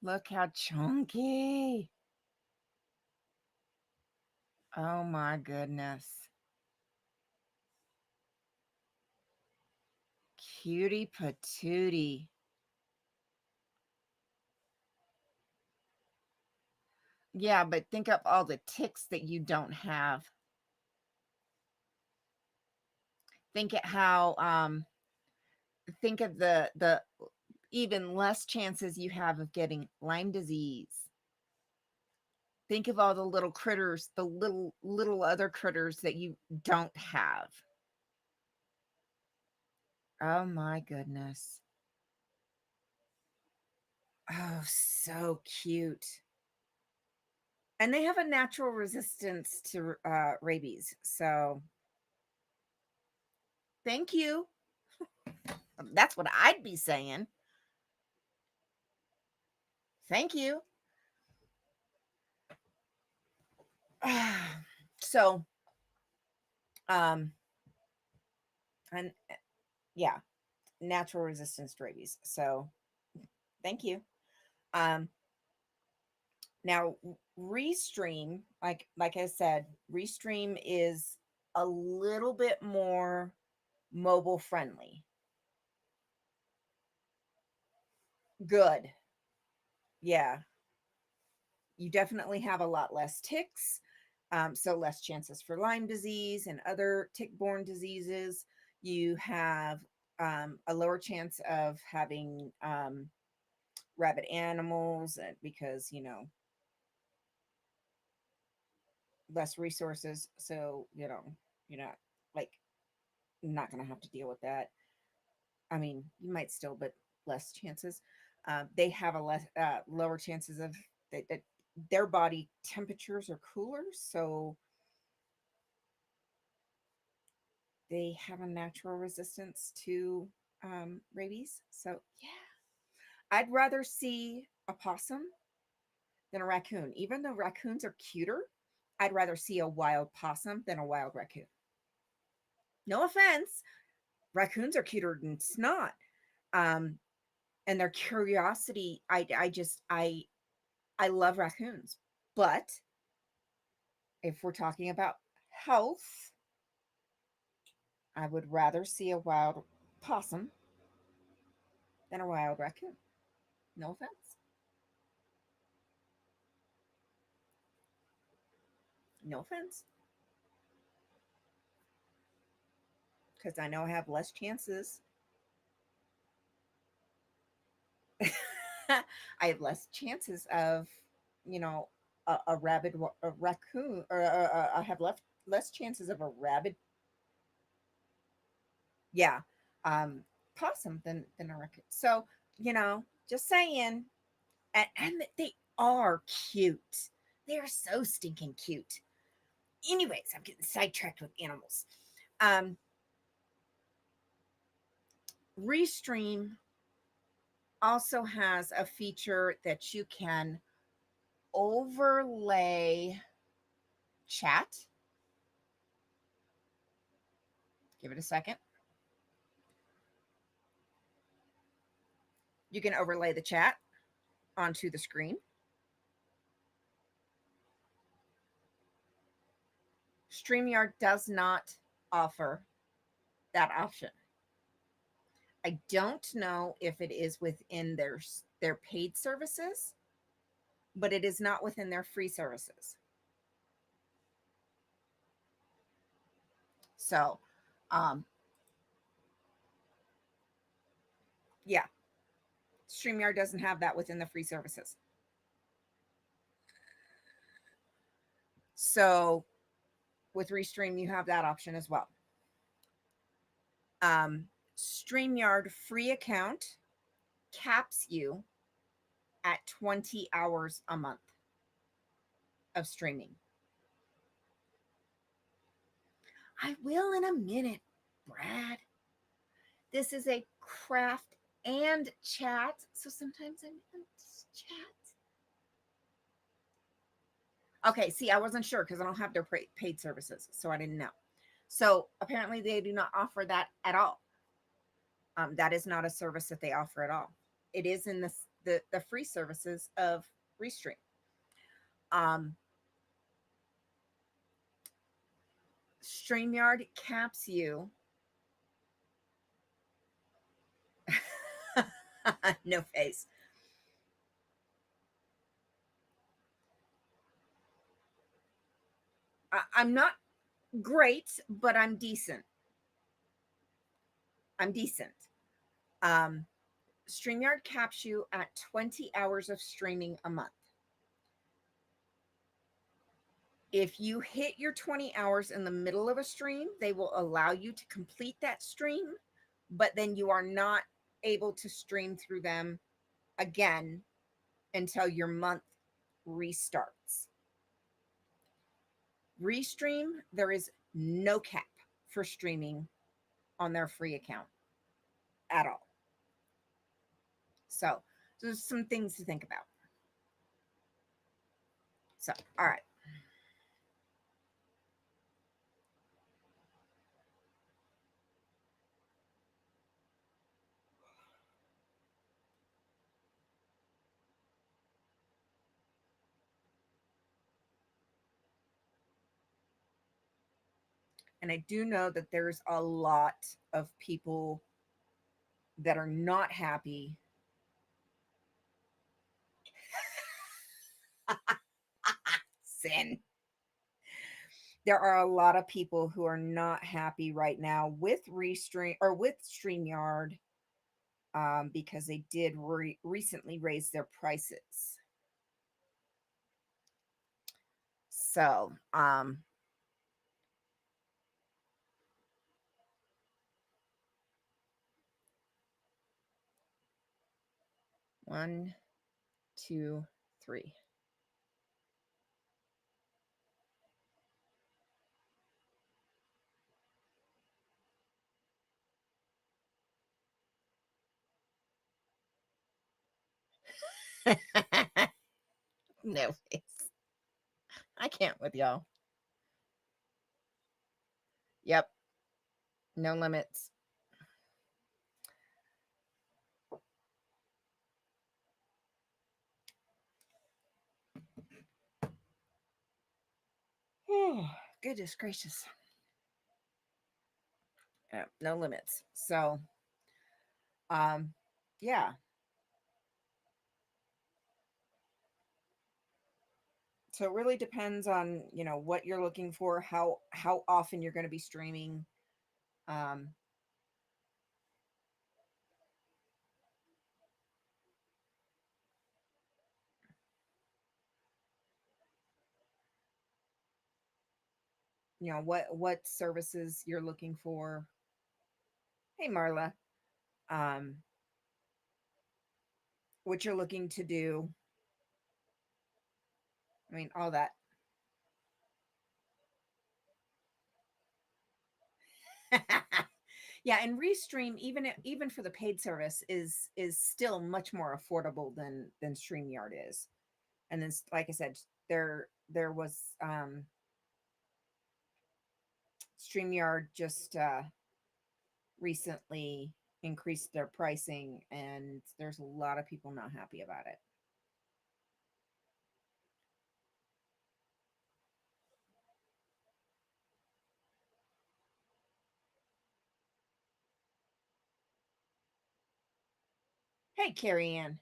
Look how chunky. Oh my goodness. Cutie patootie. Yeah, but think of all the ticks that you don't have. Think at how think of the even less chances you have of getting Lyme disease. Think of all the little critters, the little other critters that you don't have. Oh my goodness. Oh, so cute. And they have a natural resistance to rabies. So thank you. That's what I'd be saying. Thank you. So, um, and yeah, natural resistance to rabies. So thank you. Um, now Restream, like I said, Restream is a little bit more mobile friendly. Good. Yeah. You definitely have a lot less ticks, so less chances for Lyme disease and other tick-borne diseases. You have a lower chance of having rabid animals because, less resources. So, you're not like not going to have to deal with that. I mean, you might still, but less chances. They have a less lower chances of that their body temperatures are cooler, so they have a natural resistance to rabies. So yeah, I'd rather see a possum than a raccoon. Even though raccoons are cuter, I'd rather see a wild possum than a wild raccoon. No offense, raccoons are cuter than snot. Um, and their curiosity, I love raccoons. But if we're talking about health, I would rather see a wild possum than a wild raccoon. No offense. No offense. Because I know I have less chances. I have less chances of, you know, a rabid a raccoon, or I have less chances of a rabid, yeah, um, possum than a raccoon. So, just saying. And they are cute. They are so stinking cute. Anyways, I'm getting sidetracked with animals. Um, Restream also has a feature that you can overlay chat. Give it a second. You can overlay the chat onto the screen. StreamYard does not offer that option. I don't know if it is within their paid services, but it is not within their free services. So, um, yeah, StreamYard doesn't have that within the free services. So, with Restream, you have that option as well. StreamYard free account caps you at 20 hours a month of streaming. I will in a minute, Brad. This is a craft and chat, so sometimes I'm in chat. Okay, see, I wasn't sure because I don't have their paid services, so I didn't know. So apparently, they do not offer that at all. That is not a service that they offer at all. It is in the free services of Restream. Um, StreamYard caps you. No face. I'm not great, but I'm decent. I'm decent. Um, StreamYard caps you at 20 hours of streaming a month. If you hit your 20 hours in the middle of a stream, they will allow you to complete that stream, but then you are not able to stream through them again until your month restarts. Restream, there is no cap for streaming on their free account at all. So, there's some things to think about. So, all right. And I do know that there's a lot of people that are not happy. Sin. there are a lot of people who are not happy right now with Restream or with StreamYard, because they did recently raise their prices. So, 1, 2, 3. No, I can't with y'all. Yep, no limits. Oh, goodness gracious. No limits. So, um, yeah. So it really depends on, what you're looking for, how often you're going to be streaming. Um, what services you're looking for. Hey, Marla. Um, what you're looking to do. I mean, all that. Yeah, and Restream, even for the paid service, is still much more affordable than StreamYard is. And then, like I said, there was StreamYard just recently increased their pricing, and there's a lot of people not happy about it. Hey, Carrie Ann.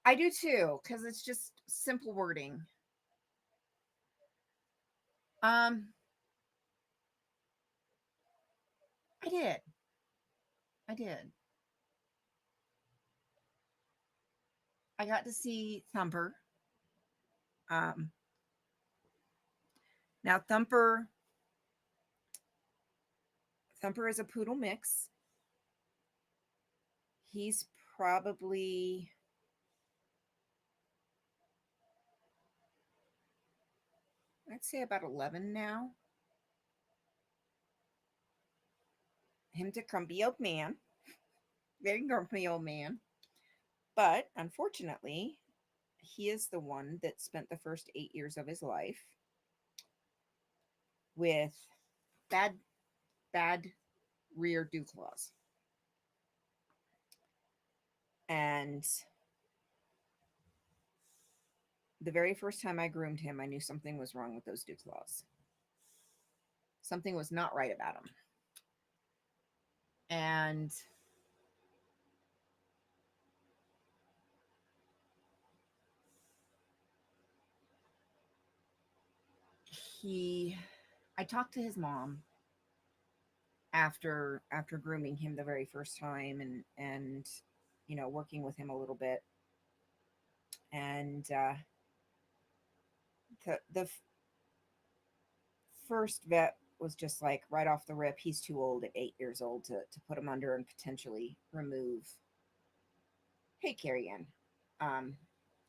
I do too, because it's just simple wording. Um, I did. I did. I got to see Thumper. Um, now Thumper is a poodle mix. He's probably, I'd say, about 11 now. Him to grumpy old man, very grumpy old man. But unfortunately, he is the one that spent the first 8 years of his life with bad, bad rear dew claws. And the very first time I groomed him, I knew something was wrong with those dew claws. Something was not right about him. And he, I talked to his mom after grooming him the very first time, and working with him a little bit. And the first vet was just like, right off the rip, he's too old at 8 years old to put him under and potentially remove. Hey, Carrie Ann. um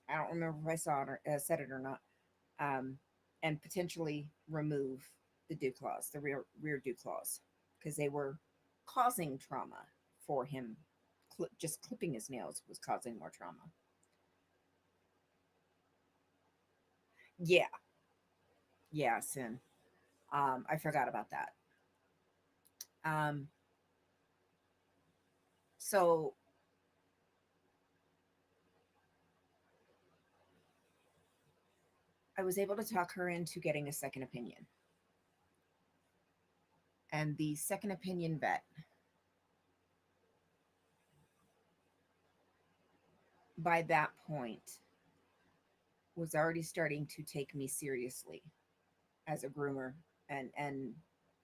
I don't remember if I saw it or said it or not. um and potentially remove the dew claws, the rear dew claws, because they were causing trauma for him. Just clipping his nails was causing more trauma. Yeah, yeah, Sin. I forgot about that. Um, so I was able to talk her into getting a second opinion. And the second opinion vet, by that point, was already starting to take me seriously. as a groomer and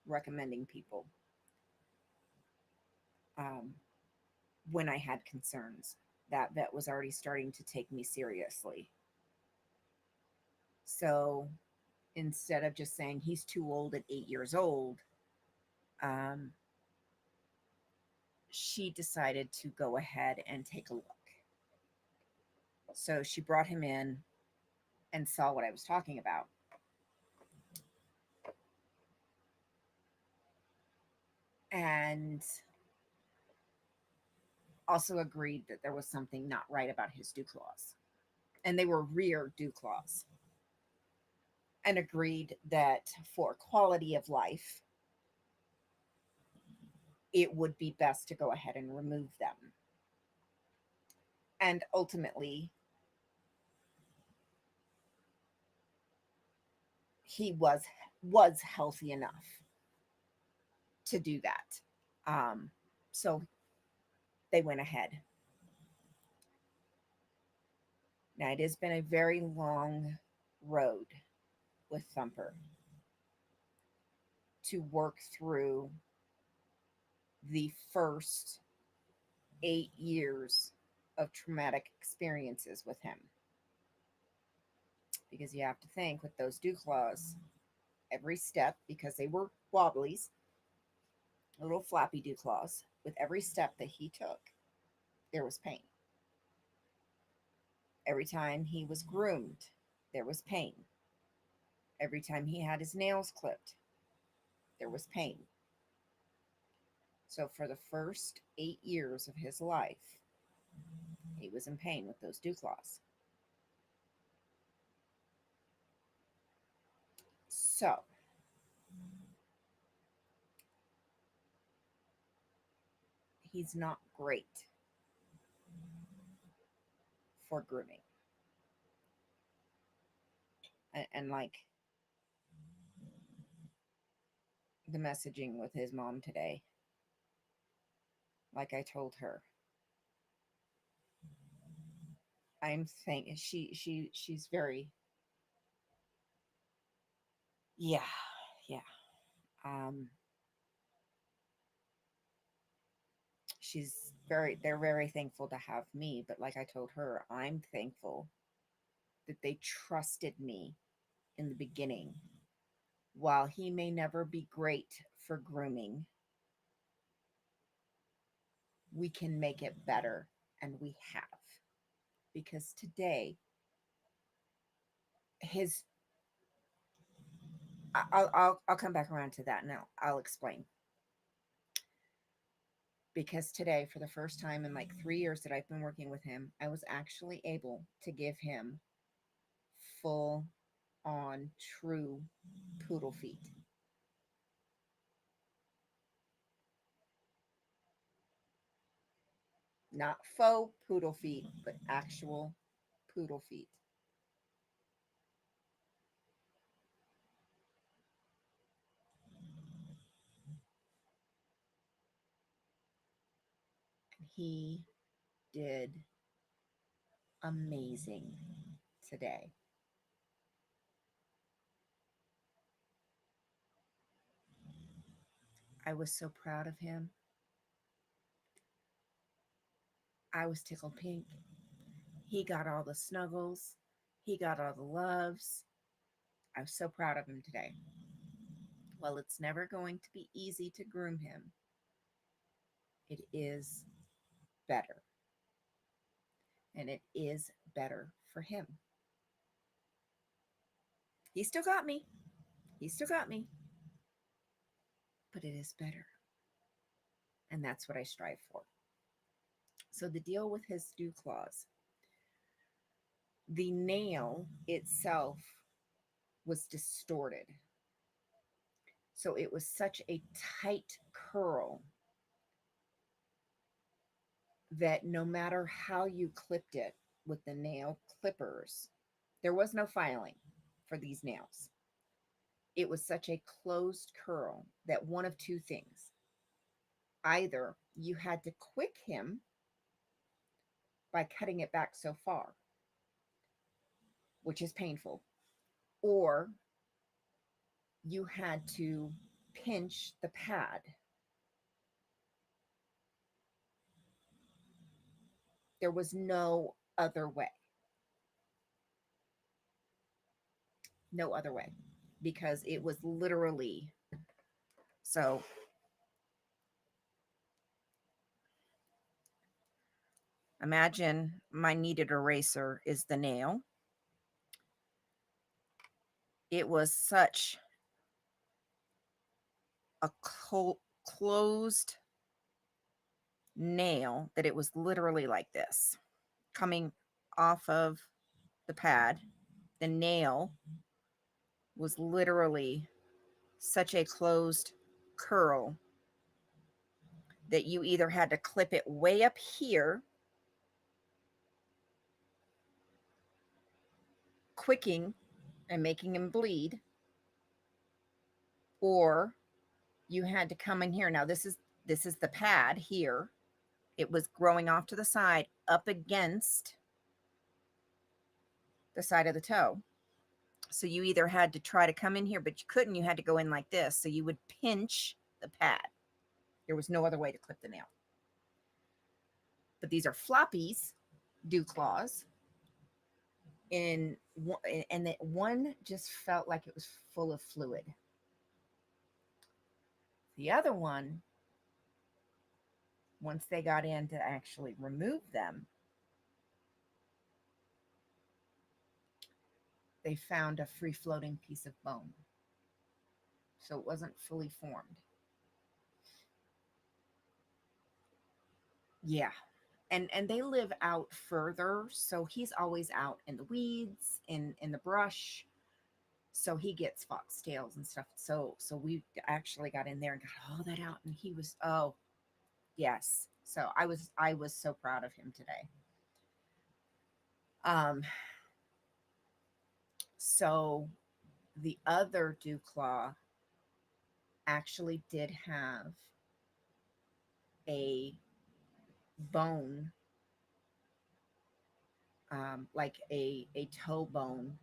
recommending people um, when I had concerns. That vet was already starting to take me seriously. So instead of just saying he's too old at 8 years old, um, she decided to go ahead and take a look. So she brought him in and saw what I was talking about. And also agreed that there was something not right about his dew claws. And they were rear dew claws. And agreed that for quality of life, it would be best to go ahead and remove them. And ultimately, he was healthy enough to do that. So they went ahead. Now it has been a very long road with Thumper to work through the first 8 years of traumatic experiences with him. Because you have to think with those dew claws, every step, because they were wobblies, little flappy dew claws, with every step that he took, there was pain. Every time he was groomed, there was pain. Every time he had his nails clipped, there was pain. So for the first 8 years of his life, he was in pain with those dew claws. So he's not great for grooming. And like the messaging with his mom today, like I told her, I'm thinking she's very, yeah, yeah. Um, they're very thankful to have me, but like I told her, I'm thankful that they trusted me in the beginning. While he may never be great for grooming, we can make it better, and we have. Because today, his I'll come back around to that now. I'll explain. Because today, for the first time in like 3 years that I've been working with him, I was actually able to give him full on true poodle feet. Not faux poodle feet, but actual poodle feet. He did amazing today. I was so proud of him. I was tickled pink. He got all the snuggles, he got all the loves. I was so proud of him today. Well, it's never going to be easy to groom him. It is better, and it is better for him. He still got me. He still got me, but it is better. And that's what I strive for. So, the deal with his dew claws, the nail itself was distorted. So, it was such a tight curl that no matter how you clipped it with the nail clippers, there was no filing for these nails. It was such a closed curl that one of two things: either you had to quick him by cutting it back so far, which is painful, or you had to pinch the pad. There was no other way. No other way. Because it was literally so imagine my kneaded eraser is the nail. It was such a closed nail that it was literally like this coming off of the pad. The nail was literally such a closed curl that you either had to clip it way up here, quicking and making him bleed, or you had to come in here. Now this is the pad here. It was growing off to the side up against the side of the toe. So you either had to try to come in here, but you couldn't. You had to go in like this. So you would pinch the pad. There was no other way to clip the nail. But these are floppies, dew claws. And that one just felt like it was full of fluid. The other one, once they got in to actually remove them, they found a free floating piece of bone. So it wasn't fully formed. Yeah. And they live out further, so he's always out in the weeds, in the brush. So he gets foxtails and stuff. So we actually got in there and got all that out, and he was, oh, yes. So I was so proud of him today. So the other dew claw actually did have a bone, like a toe bone.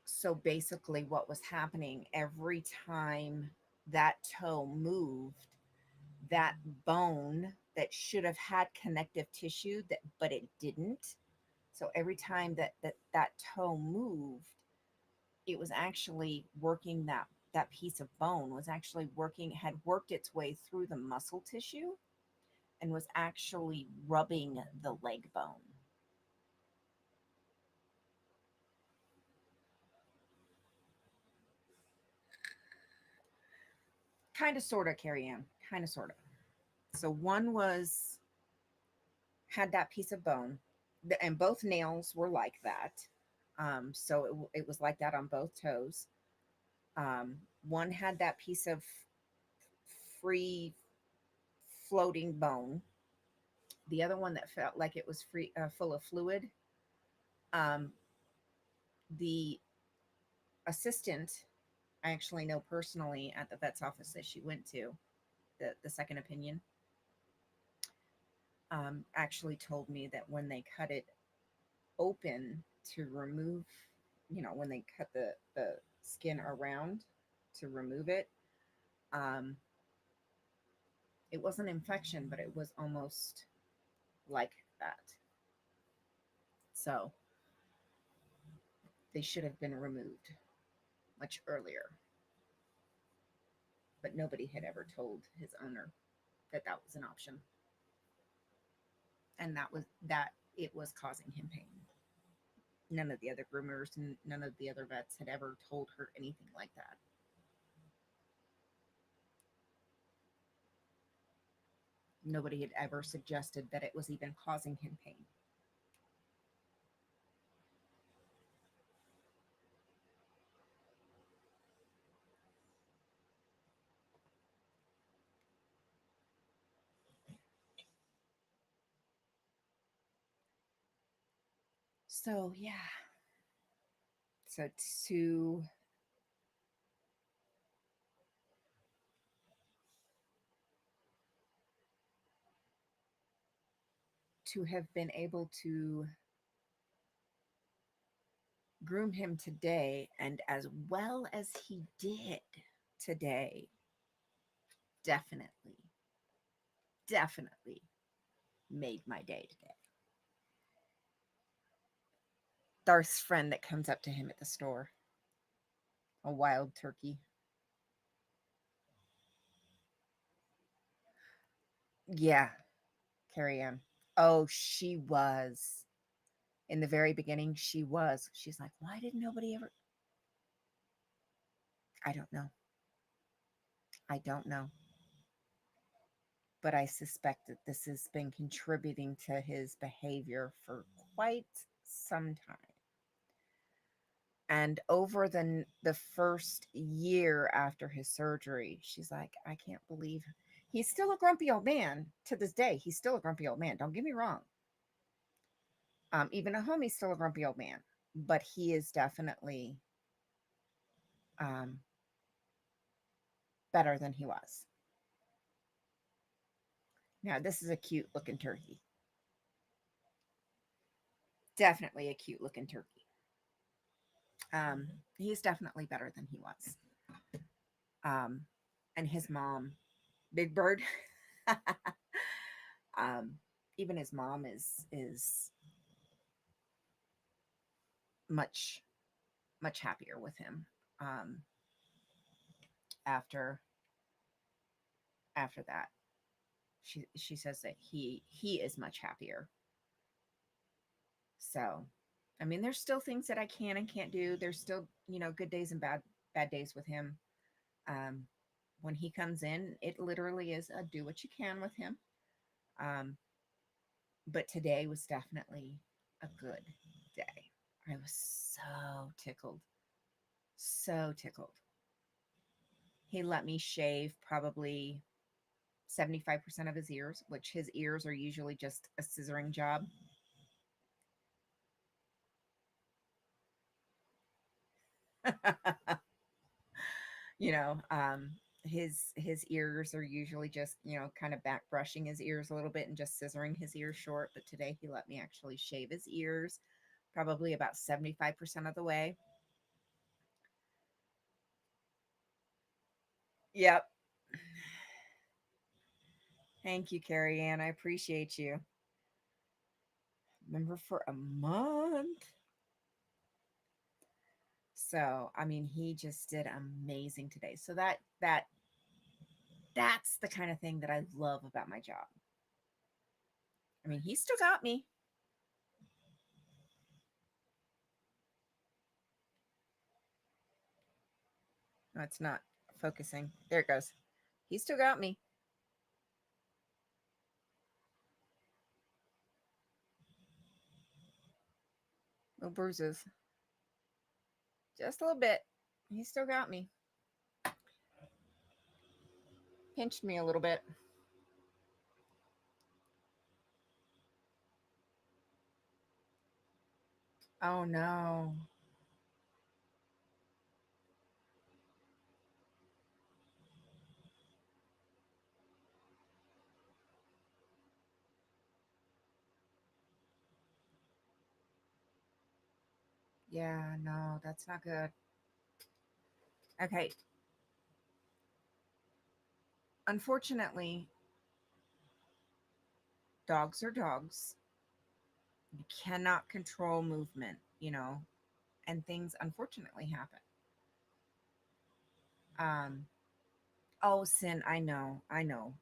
So basically, what was happening every time that toe moved, that bone that should have had connective tissue, but it didn't. So every time that toe moved, it was actually working that piece of bone was actually working, had worked its way through the muscle tissue and was actually rubbing the leg bone. Kind of, sort of, Carrie Ann. Kind of, sort of. So one was had that piece of bone, and both nails were like that. So it was like that on both toes. One had that piece of free floating bone. The other one that felt like it was free, full of fluid. Um, the assistant, I actually know personally at the vet's office that she went to, the second opinion, actually told me that when they cut it open to remove, when they cut the skin around to remove it, um, it wasn't infection, but it was almost like that. So they should have been removed much earlier. But nobody had ever told his owner that that was an option, and that it was causing him pain. None of the other groomers and none of the other vets had ever told her anything like that. Nobody had ever suggested that it was even causing him pain. So yeah. So to have been able to groom him today, and as well as he did today, definitely, definitely made my day today. Darth's friend that comes up to him at the store, a wild turkey. Yeah, Carrie Ann. Oh, she was. In the very beginning, she was. She's like, why did nobody ever? I don't know. I don't know. But I suspect that this has been contributing to his behavior for quite some time. And over the first year after his surgery, she's like, I can't believe he's still a grumpy old man to this day. He's still a grumpy old man. Don't get me wrong. Even at home, he's still a grumpy old man, but he is definitely um, better than he was. Now, this is a cute looking turkey. Definitely a cute looking turkey. He's definitely better than he was. Um, and his mom, Big Bird, um, even his mom is much much happier with him um, after that. She says that he is much happier. So, I mean, there's still things that I can and can't do. There's still, good days and bad days with him. Um, when he comes in, it literally is a do what you can with him. Um, but today was definitely a good day. I was so tickled. So tickled. He let me shave probably 75% of his ears, which his ears are usually just a scissoring job. you know, um, his ears are usually just, kind of back brushing his ears a little bit and just scissoring his ears short. But today he let me actually shave his ears probably about 75% of the way. Yep. Thank you, Carrie Ann. I appreciate you. Remember for a month. So, I mean, he just did amazing today. So that's the kind of thing that I love about my job. I mean, he still got me. No, it's not focusing. There it goes. He still got me. No bruises. Just a little bit. He still got me. Pinched me a little bit. Oh no. Yeah, no, that's not good. Okay. Unfortunately, dogs are dogs. You cannot control movement, and things unfortunately happen. Um, oh, Sin, I know, I know.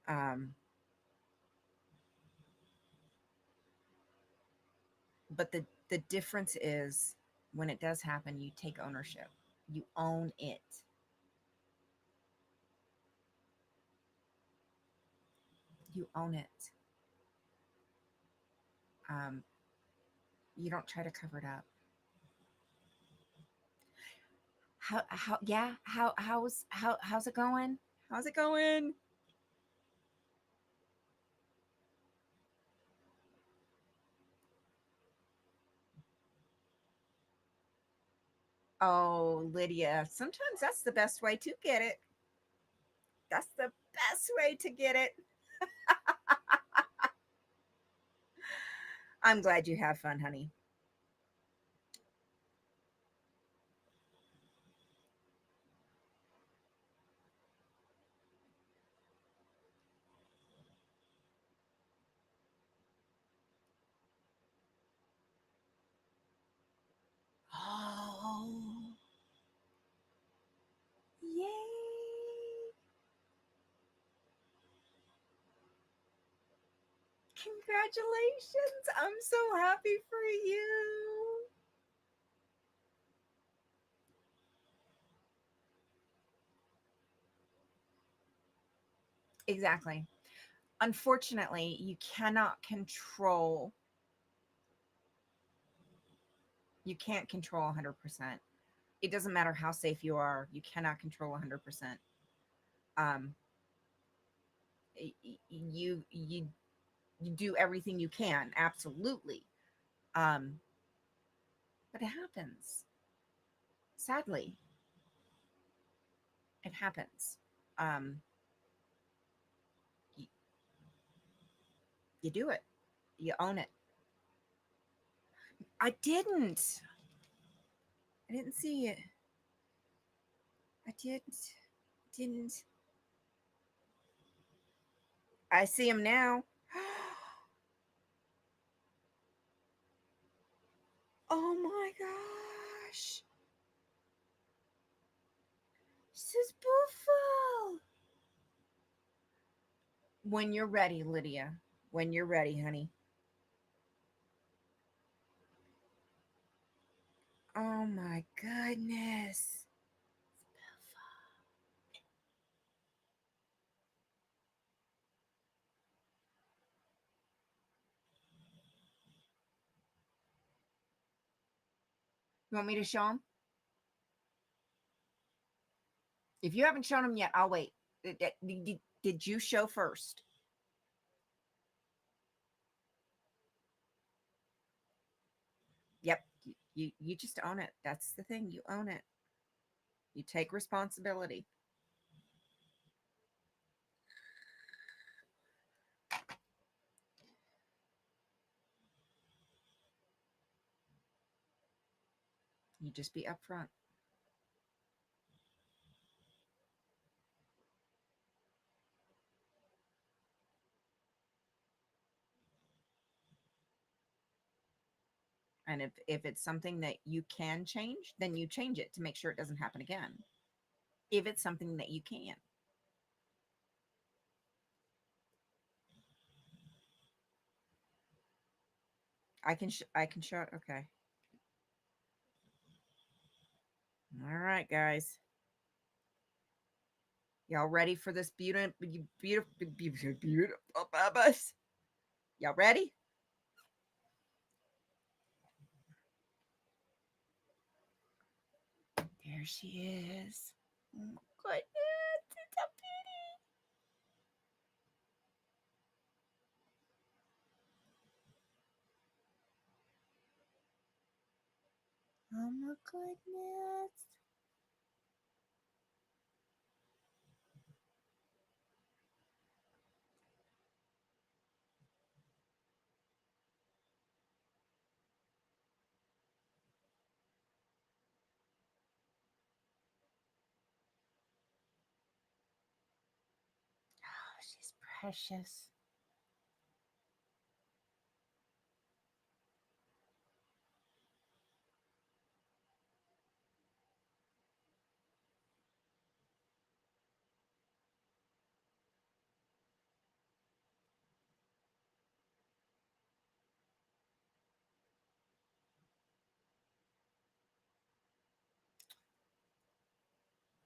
Um, but the difference is when it does happen, you take ownership. You own it. You own it. Um, you don't try to cover it up. How's it going? How's it going? Oh, Lydia, sometimes that's the best way to get it. That's the best way to get it. I'm glad you have fun, honey. Congratulations. I'm so happy for you. Exactly. Unfortunately, you can't control 100%. It doesn't matter how safe you are, you cannot control 100%. Um you you do everything you can, absolutely. Um but it happens. Sadly, it happens. Um you, you do it. You own it. I didn't. I didn't see it. I didn't. I see him now. Oh my gosh. This is beautiful. When you're ready, Lydia. When you're ready, honey. Oh my goodness. You want me to show him? If you haven't shown him yet, I'll wait. Did you show first? Yep. You just own it. That's the thing. You own it. You take responsibility. You just be upfront. And if it's something that you can change, then you change it to make sure it doesn't happen again. If it's something that you can. I can show it. Okay. All right, guys. Y'all ready for this beautiful bubbles? Y'all ready? There she is. Oh my goodness, it's a beauty. Oh my goodness. Oh, she's precious.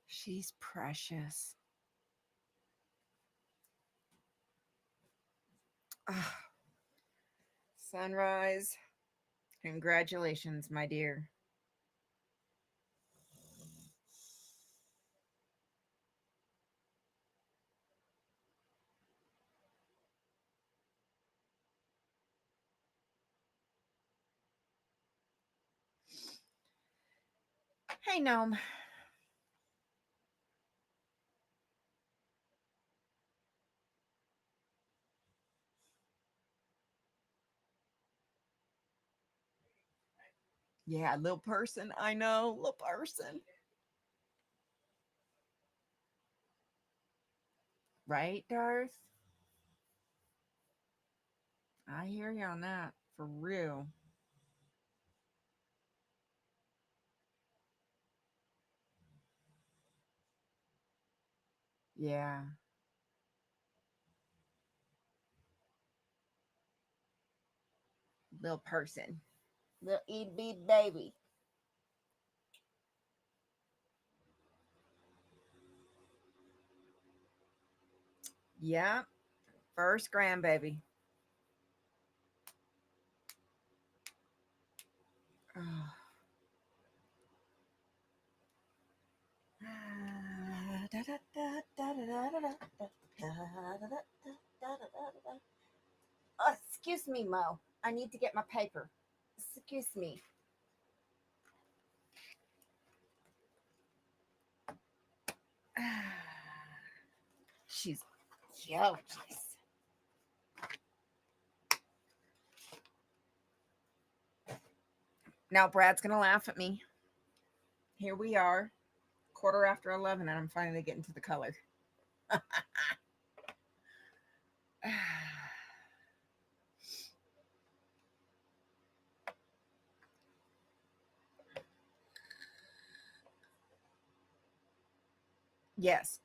She's precious. Ah, Sunrise. Congratulations, my dear. Hey, Gnome. Yeah, little person. I know, little person. Right, Darth? I hear you on that. For real. Yeah. little person, little itty bitty baby. Yeah, first grandbaby. Oh. Oh, excuse me, Mo. I need to get my paper. Excuse me. She's gorgeous. Now Brad's gonna laugh at me. Here we are, quarter after 11, and I'm finally getting to the color. Yes,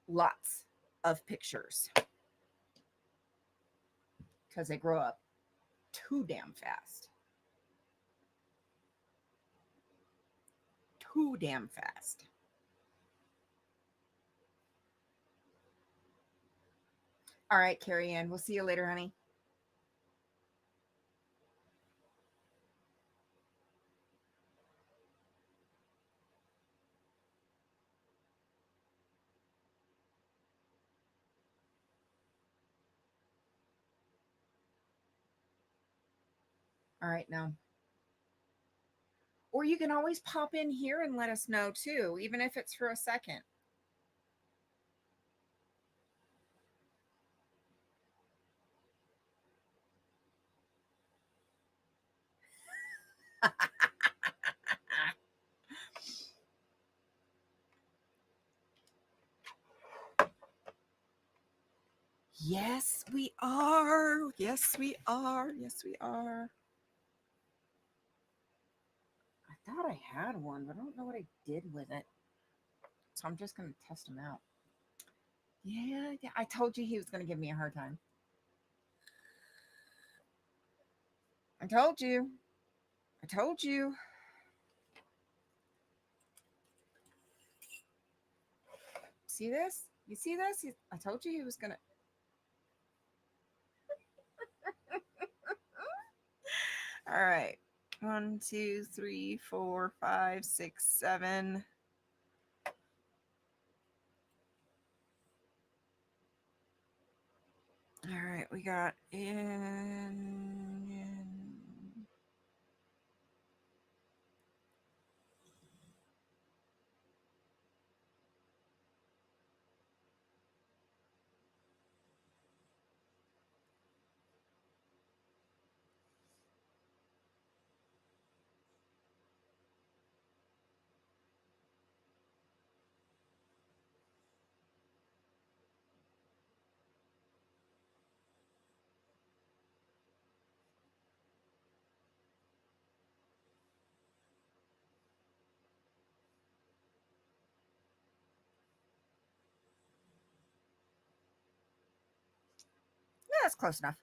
lots of pictures because they grow up too damn fast. Too damn fast. All right, Carrie Ann, we'll see you later, honey. All right, now. Or you can always pop in here and let us know too, even if it's for a second. Yes, we are. Yes, we are. Yes, we are. I thought I had one, but I don't know what I did with it. So I'm just going to test him out. Yeah, yeah, I told you he was going to give me a hard time. I told you. I told you. See this? You see this? I told you he was going to. All right. 1, 2, 3, 4, 5, 6, 7. All right, we got in. Yeah, that's close enough.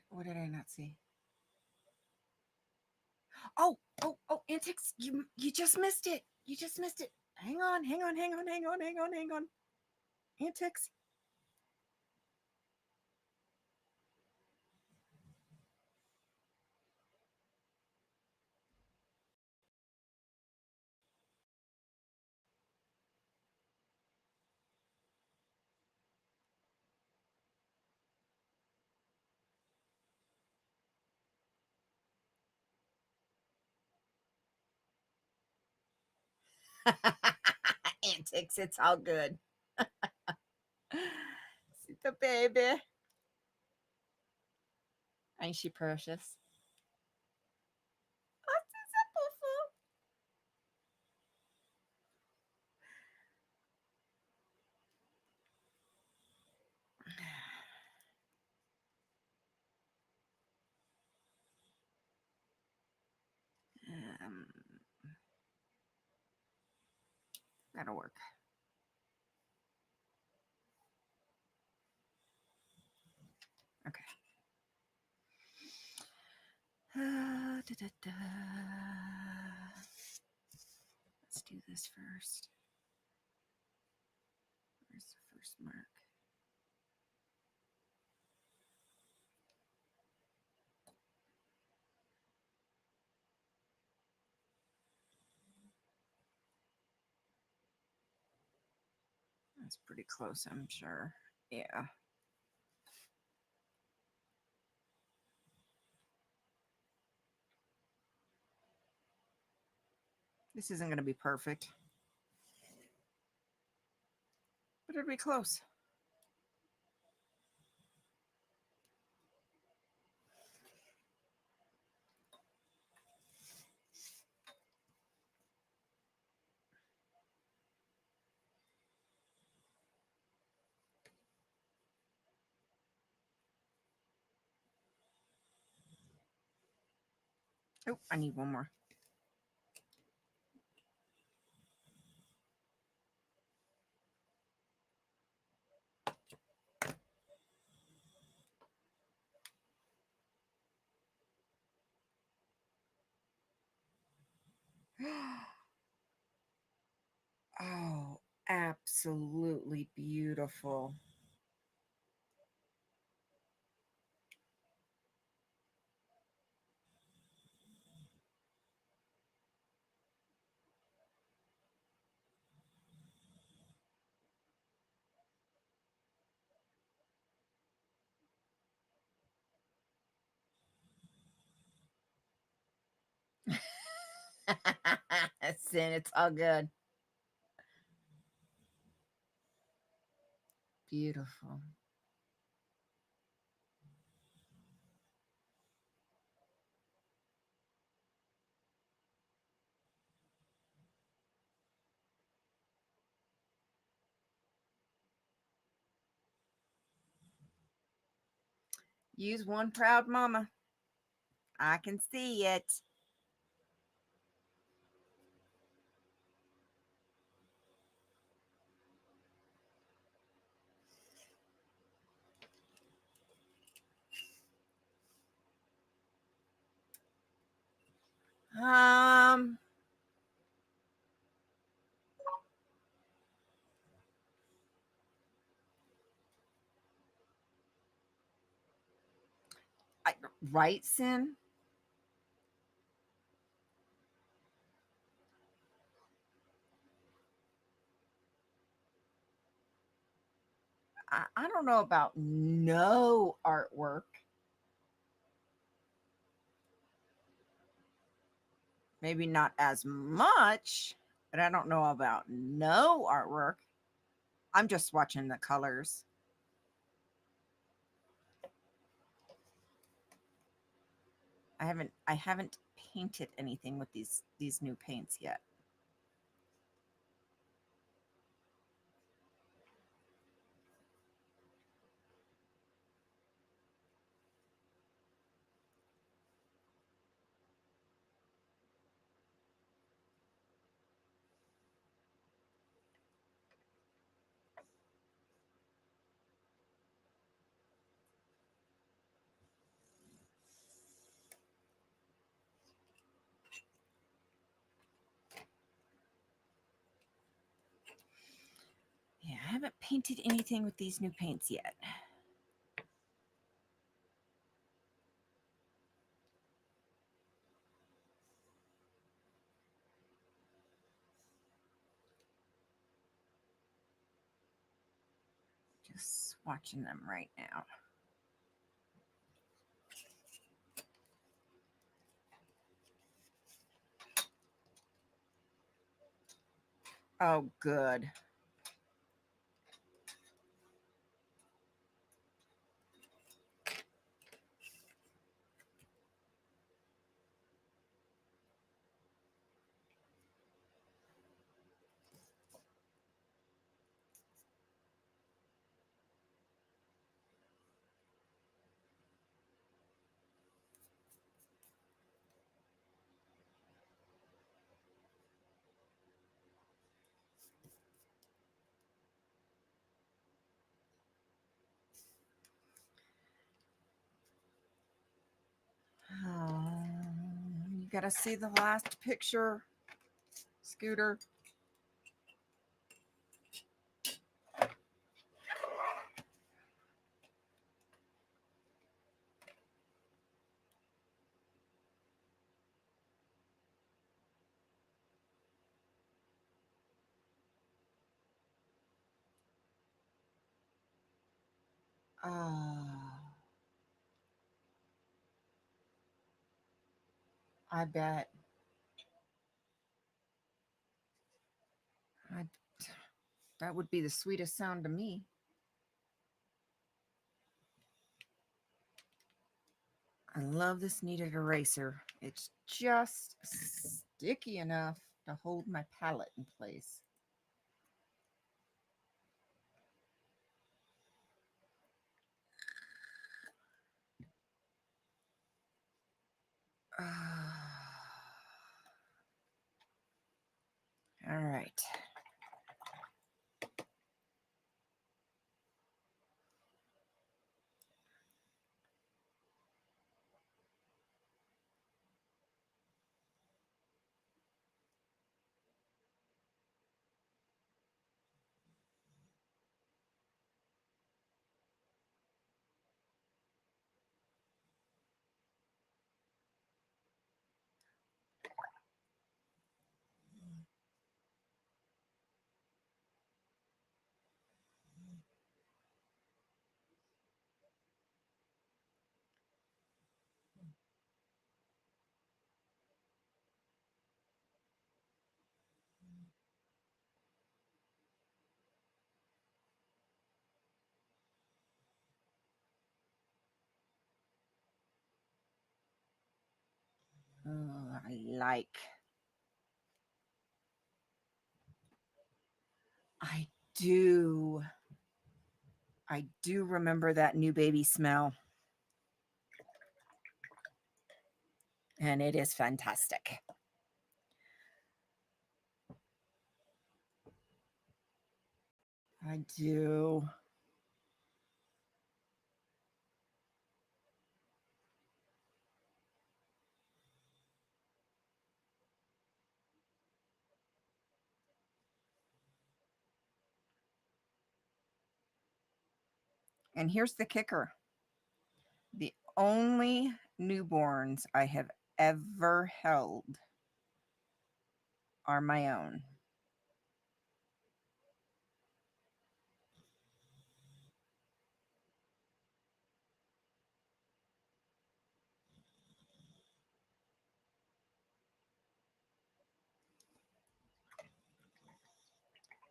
What did I not see? Oh, antics! You just missed it. You just missed it. Hang on, hang on, hang on, hang on, hang on, hang on. Antics. Antics. It's all good. See the baby. Ain't she precious? Oh, That'll work. Okay. Let's do this first. Where's the first mark? That's pretty close, I'm sure. Yeah. This isn't going to be perfect, but it'll be close. Oh, I need one more. Oh, absolutely beautiful. Sin, it's all good. Beautiful. Use one proud mama. I can see it. Um, I, right, Sin? I don't know about no artwork. Maybe not as much, but I don't know about no artwork. I'm just watching the colors. I haven't painted anything with these new paints yet. Yeah, I haven't painted anything with these new paints yet. Just watching them right now. Oh, good. You got to see the last picture, Scooter. Ah, I bet. I, that would be the sweetest sound to me. I love this kneaded eraser. It's just sticky enough to hold my palette in place. All right. Oh, I do. I do remember that new baby smell. And it is fantastic. I do. And here's the kicker. The only newborns I have ever held are my own.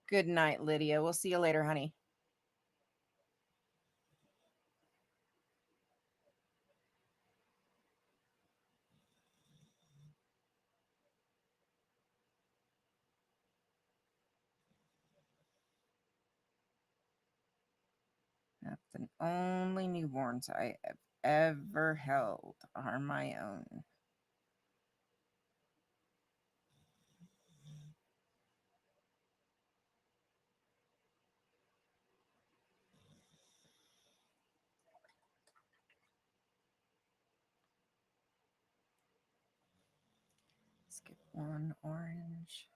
Good night, Lydia. We'll see you later, honey. That's the only newborns I have ever held are my own. Let's get one orange.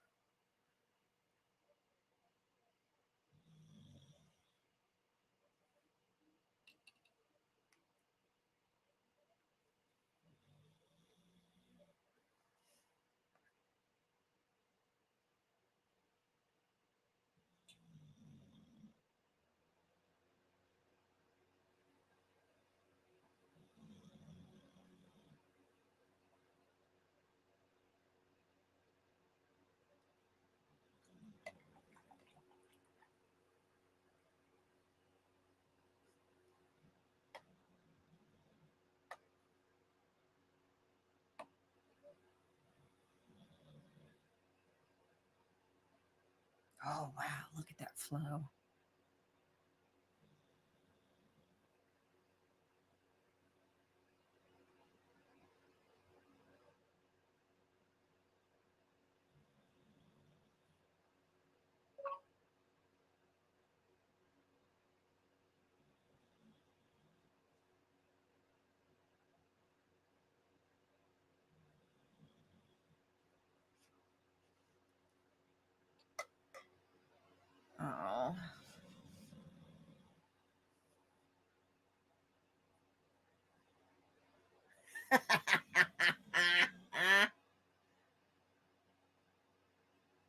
Oh, wow. Look at that flow.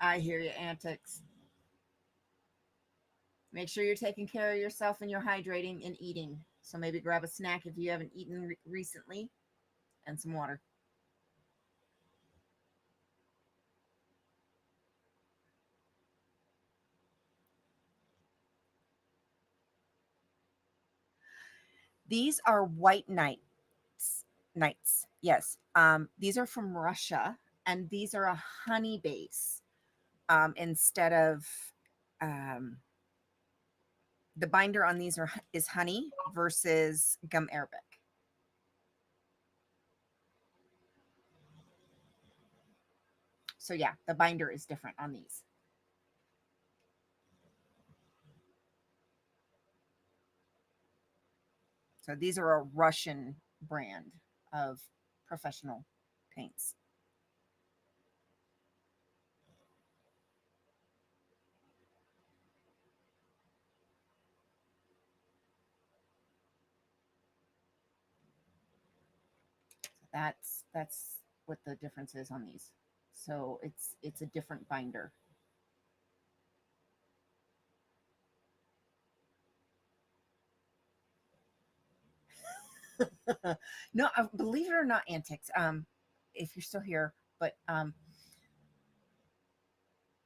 I hear your antics. Make sure you're taking care of yourself and you're hydrating and eating. So maybe grab a snack if you haven't eaten recently and some water. These are white nights. Nights. Yes. These are from Russia and these are a honey base instead of um, the binder on these is honey versus gum arabic. So yeah, the binder is different on these. So these are a Russian brand of professional paints. So that's what the difference is on these. So it's a different binder. No, believe it or not, antics. If you're still here, but I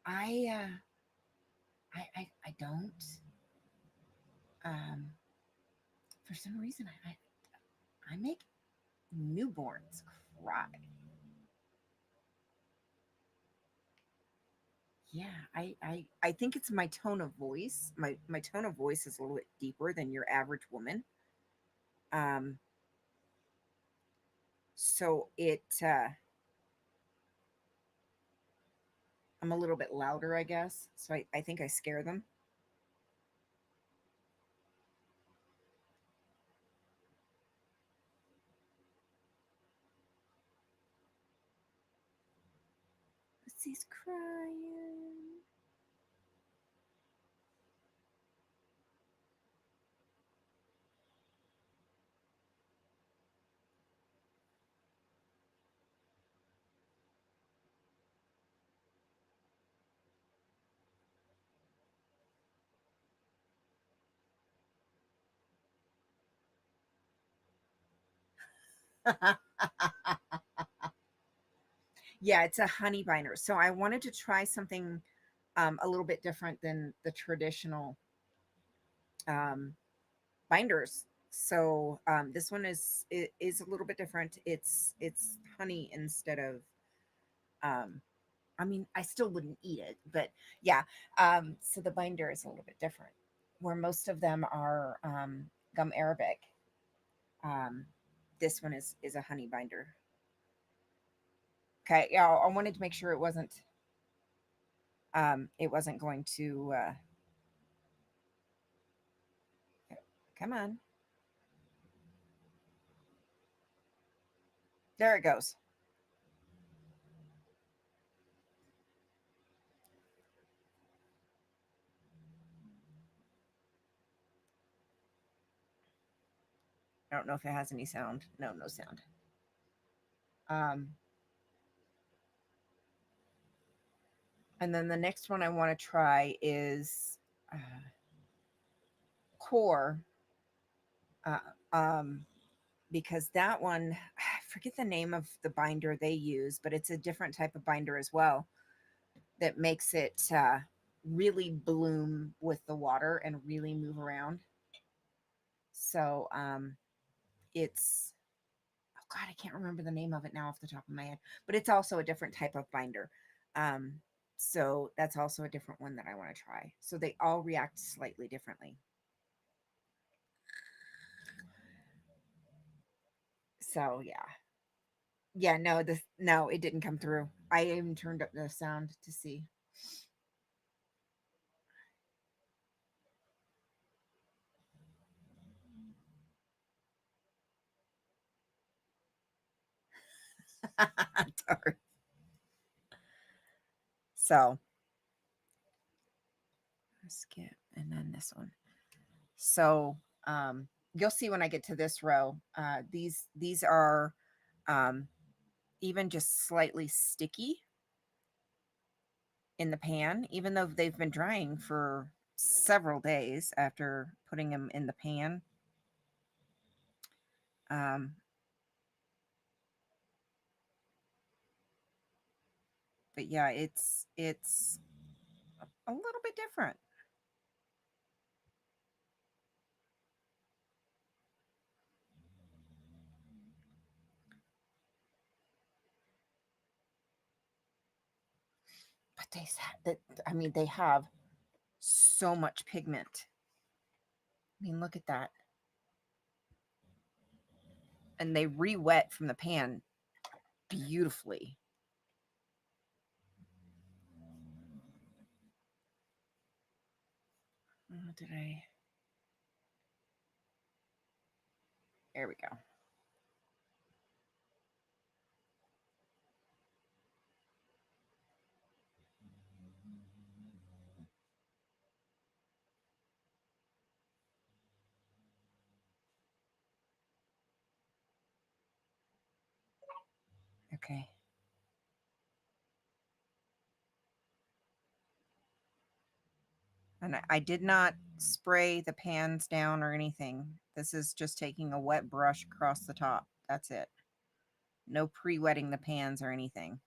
I don't um for some reason I make newborns cry. Yeah, I think it's my tone of voice. My tone of voice is a little bit deeper than your average woman. Um, so I'm a little bit louder, I guess. So I think I scare them. He's crying. Yeah, it's a honey binder. So I wanted to try something a little bit different than the traditional um, binders. So this one is a little bit different. It's honey instead of um, I mean, I still wouldn't eat it, but yeah. So the binder is a little bit different. Where most of them are gum arabic, um, this one is a honey binder. Okay, yeah, I wanted to make sure it wasn't going to come on. There it goes. I don't know if it has any sound. No, no sound. Um, and then the next one I want to try is core. Uh, um, because that one, I forget the name of the binder they use, but it's a different type of binder as well that makes it really bloom with the water and really move around. So it's, oh God, I can't remember the name of it now off the top of my head, but it's also a different type of binder. Um, so that's also a different one that I want to try. So they all react slightly differently. So yeah. Yeah, no, no, it didn't come through. I even turned up the sound to see. Darn. So skip and then this one. So you'll see when I get to this row. These are um, even just slightly sticky in the pan, even though they've been drying for several days after putting them in the pan. Um, but yeah, it's a little bit different. But that, I mean, they have so much pigment. I mean, look at that. And they re-wet from the pan beautifully. Oh, did I? There we go. Okay. And I did not spray the pans down or anything. This is just taking a wet brush across the top. That's it. No pre-wetting the pans or anything.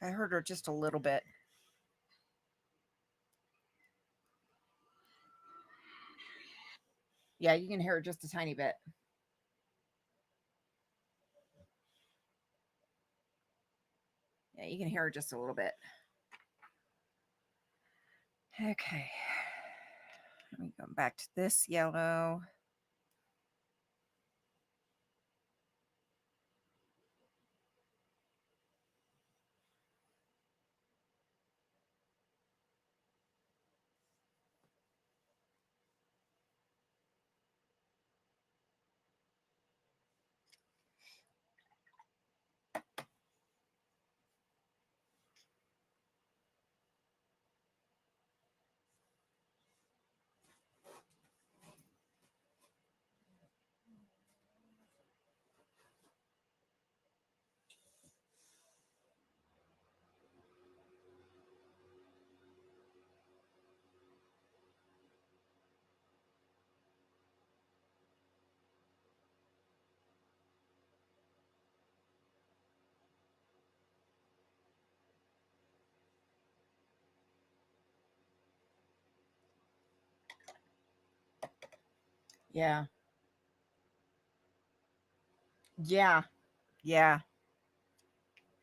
I heard her just a little bit. Yeah, you can hear her just a tiny bit. Yeah, you can hear her just a little bit. Okay. Let me go back to this yellow. Yeah. Yeah. Yeah.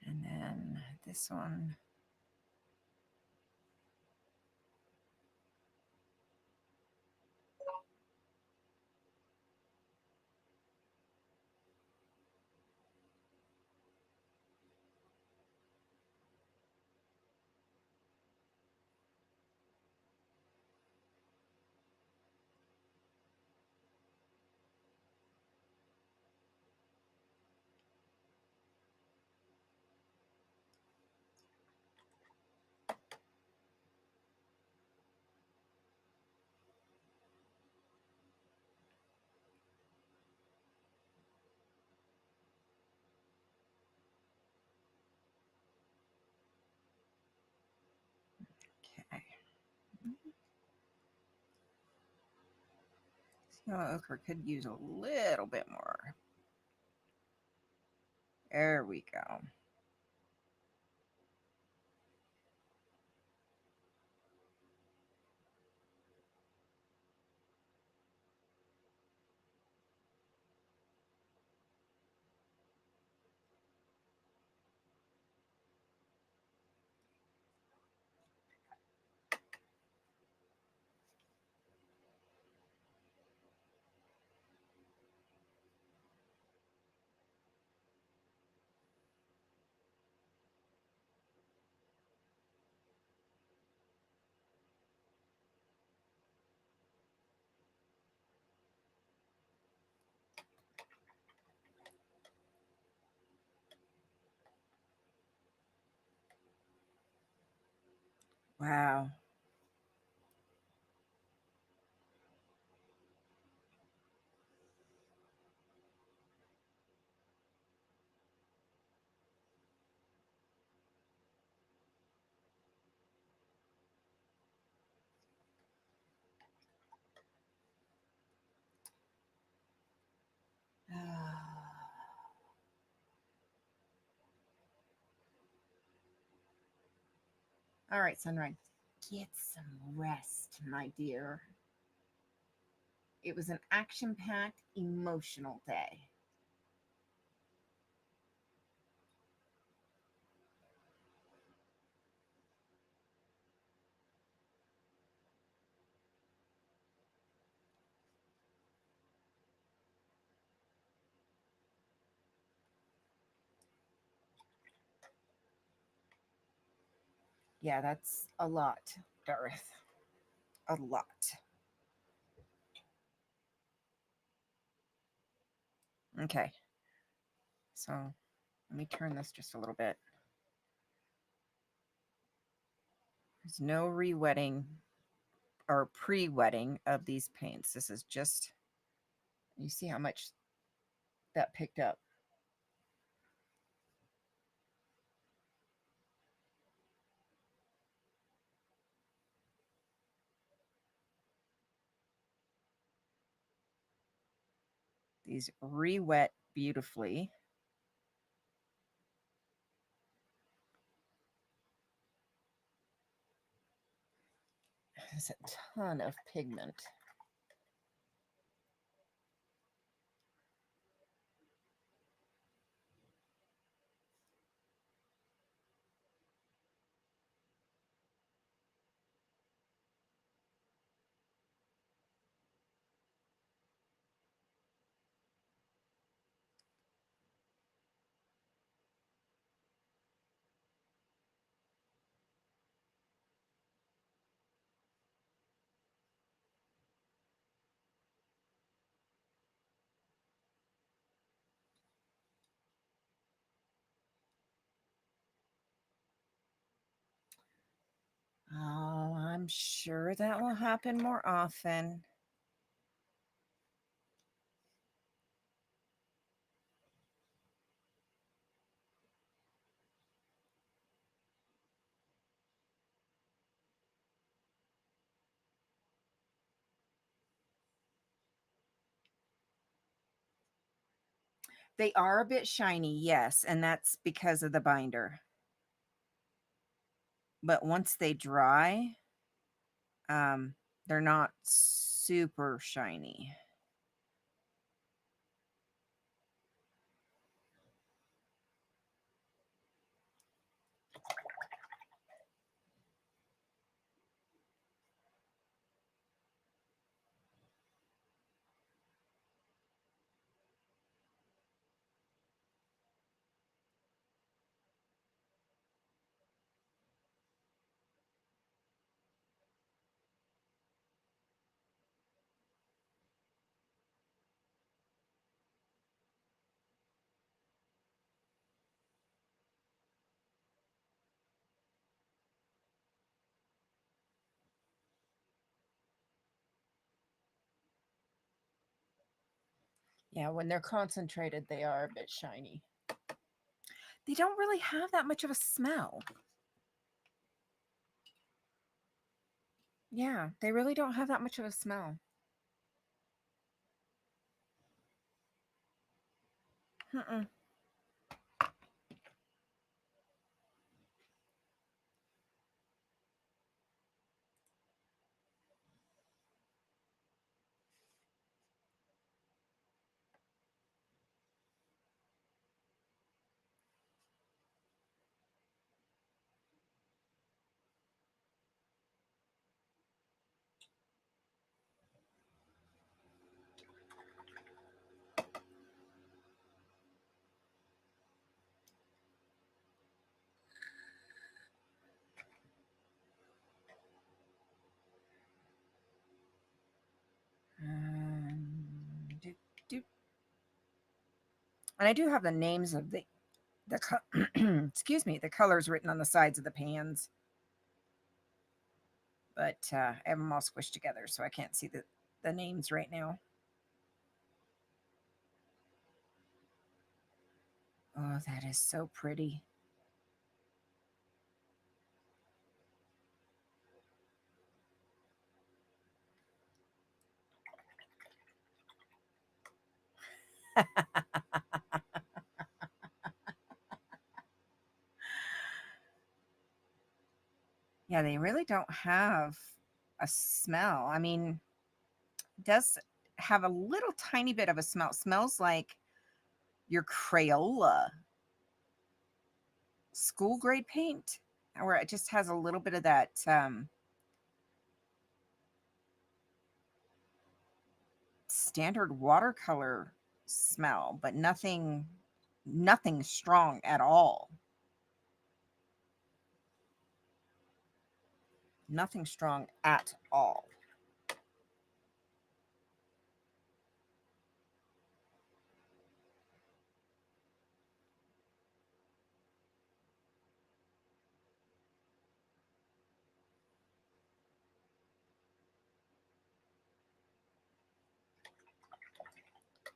And then this one. Okay. Yellow ochre could use a little bit more. There we go. Wow. All right, Sunrise. Get some rest, my dear. It was an action packed, emotional day. Yeah, that's a lot, Darth. A lot. Okay, so let me turn this just a little bit. There's no re-wetting or pre-wetting of these paints. This is just, you see how much that picked up. These re-wet beautifully. There's a ton of pigment. Oh, I'm sure that will happen more often. They are a bit shiny, yes, and that's because of the binder. But once they dry, they're not super shiny. Yeah, when they're concentrated, they are a bit shiny. They don't really have that much of a smell. Yeah, they really don't have that much of a smell. Mm-mm. Do, do. And I do have the names of the excuse me, the colors written on the sides of the pans. but I have them all squished together, so I can't see the names right now. Oh, that is so pretty. Yeah, they really don't have a smell. I mean, it does have a little tiny bit of a smell. It smells like your Crayola school grade paint, where it just has a little bit of that standard watercolor smell, but nothing strong at all. Nothing strong at all.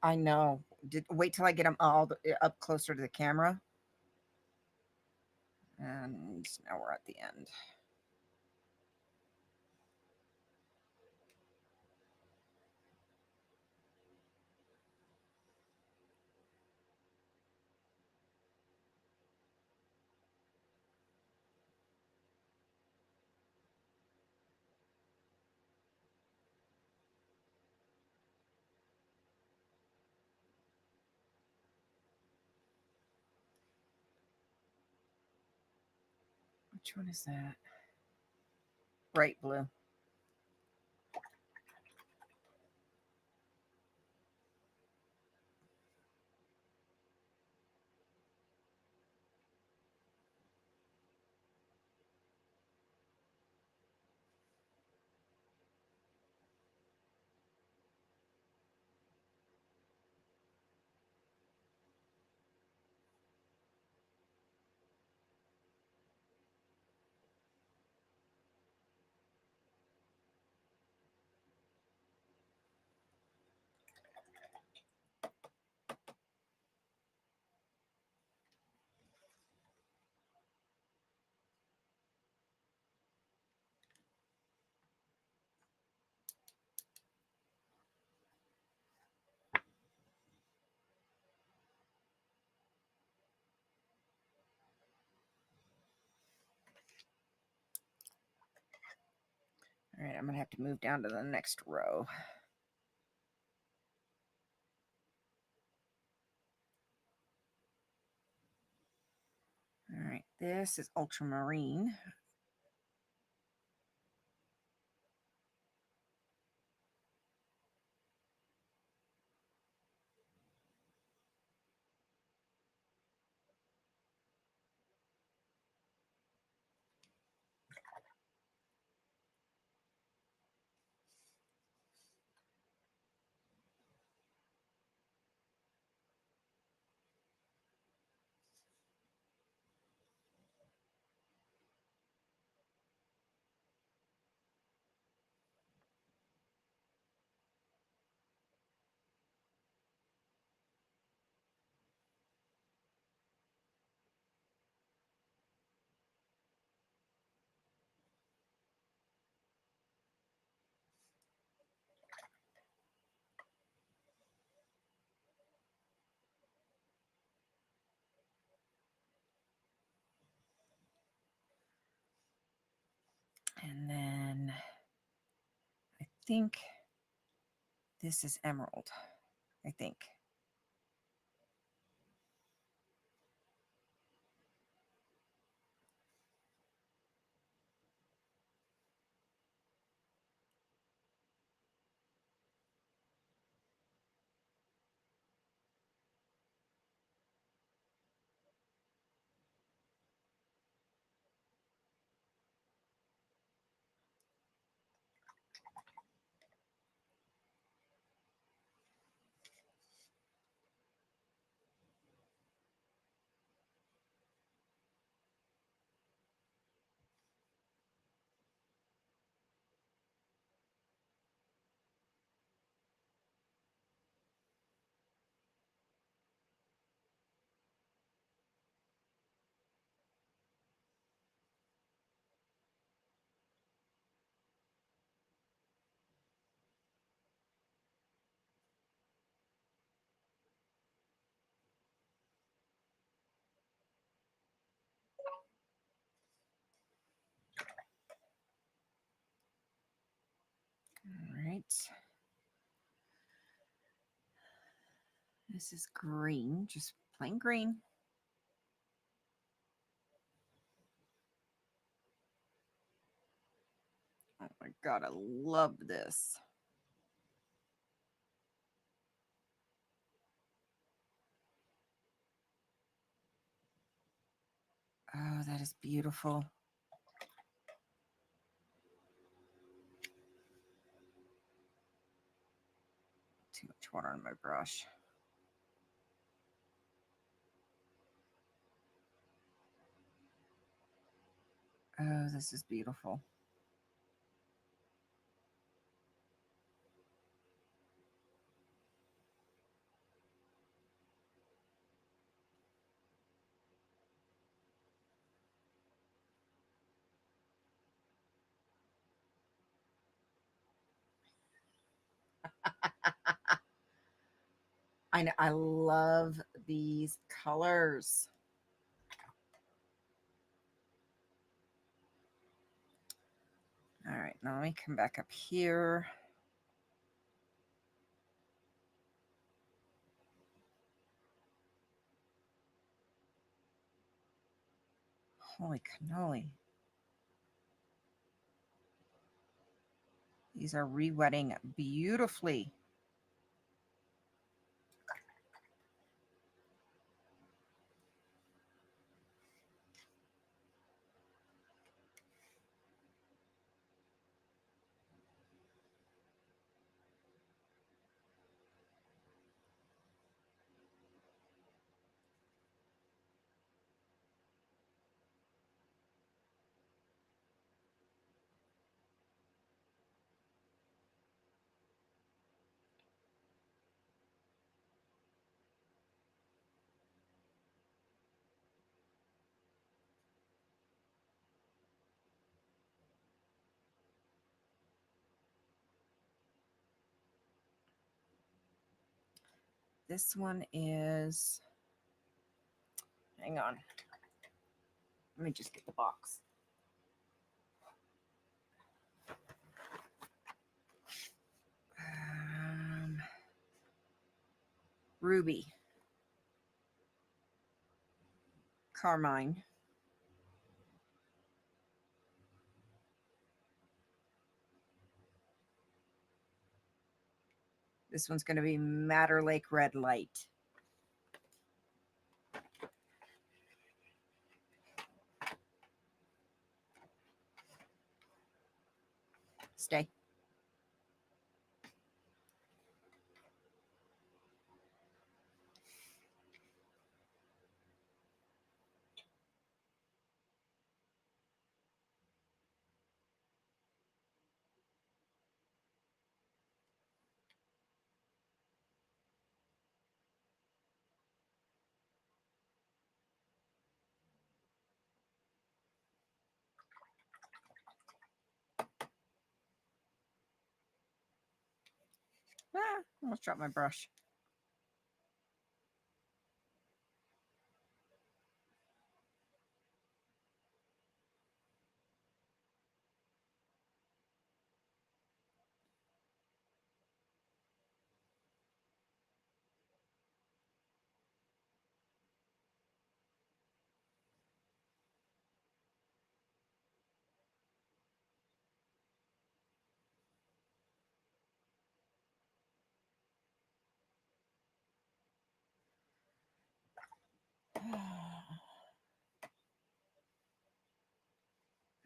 I know. Wait till I get them all up closer to the camera. And now we're at the end. Which one is that? Bright blue. All right, I'm going to have to move down to the next row. All right, this is ultramarine. And then I think this is emerald. I think. This is green, just plain green. Oh my God, I love this. Oh, that is beautiful. Too much water on my brush. Oh, this is beautiful. I love these colors. All right, now let me come back up here. Holy cannoli. These are re-wetting beautifully. This one is, hang on. Let me just get the box. Ruby. Carmine. This one's going to be Madder Lake Red Light. Stay. Ah, almost dropped my brush.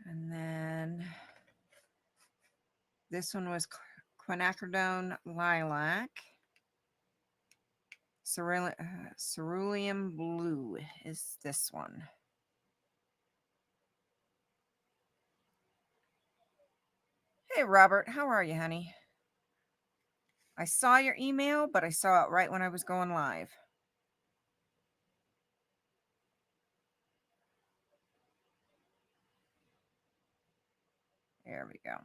And then this one was quinacridone lilac. Cerulean blue is this one. Hey, Robert, how are you, honey? I saw your email, but I saw it right when I was going live. There we go.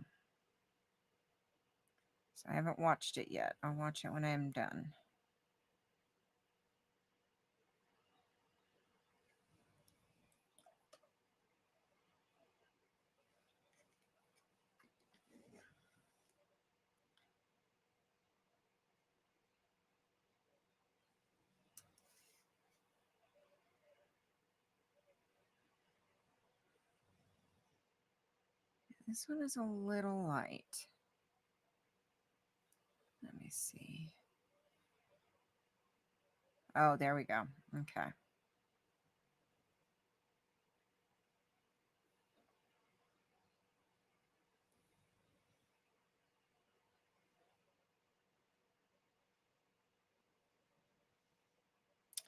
So I haven't watched it yet. I'll watch it when I'm done. This one is a little light. Let me see. Oh, there we go. Okay.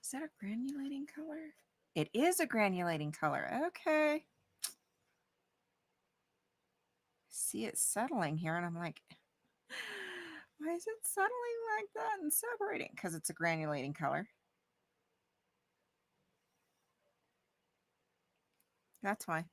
Is that a granulating color? It is a granulating color. Okay. See it settling here, and I'm like, why is it settling like that and separating? Because it's a granulating color. That's why.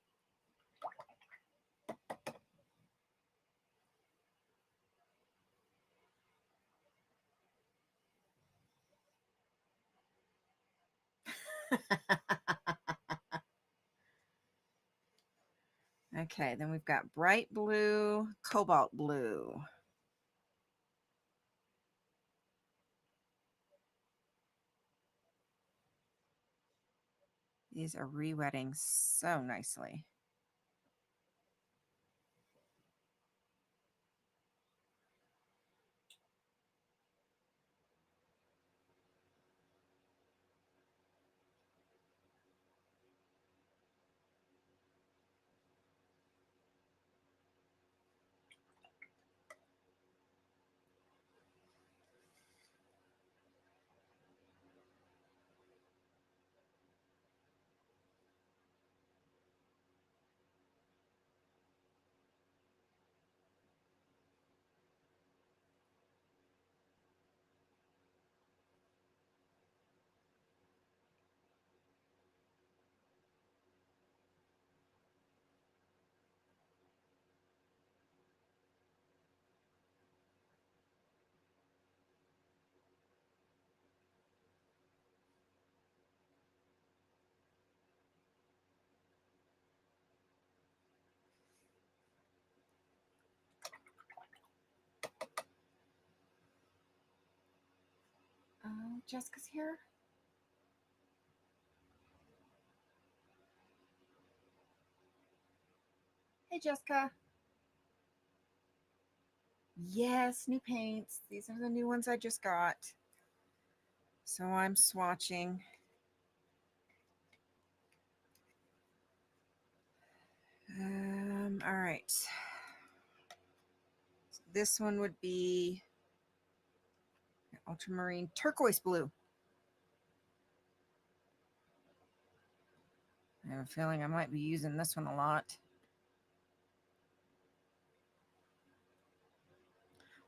Okay, then we've got bright blue, cobalt blue. These are re-wetting so nicely. Jessica's here. Hey, Jessica. Yes, new paints. These are the new ones I just got. So I'm swatching. All right. This one would be ultramarine turquoise blue. I have a feeling I might be using this one a lot.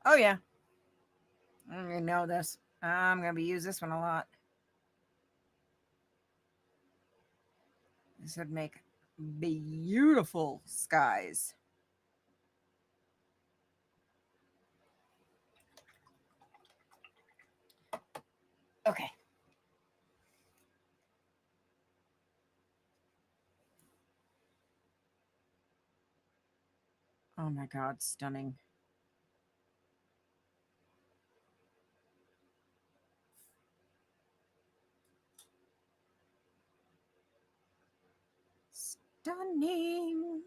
Oh, yeah. I know this. I'm going to be using this one a lot. This would make beautiful skies. Okay. Oh my God, stunning. Stunning.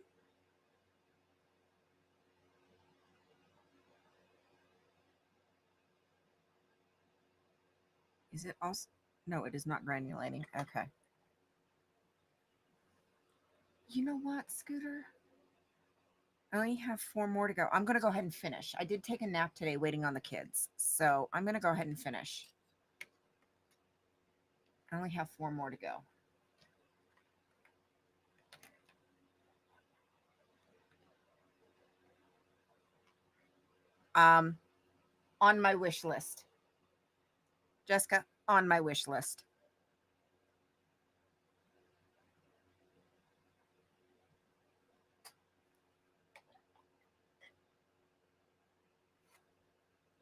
Is it also? No, it is not granulating. Okay. You know what, Scooter? I only have 4 more to go. I'm going to go ahead and finish. I did take a nap today waiting on the kids. So I'm going to go ahead and finish. I only have 4 more to go. On my wish list. Jessica, on my wish list.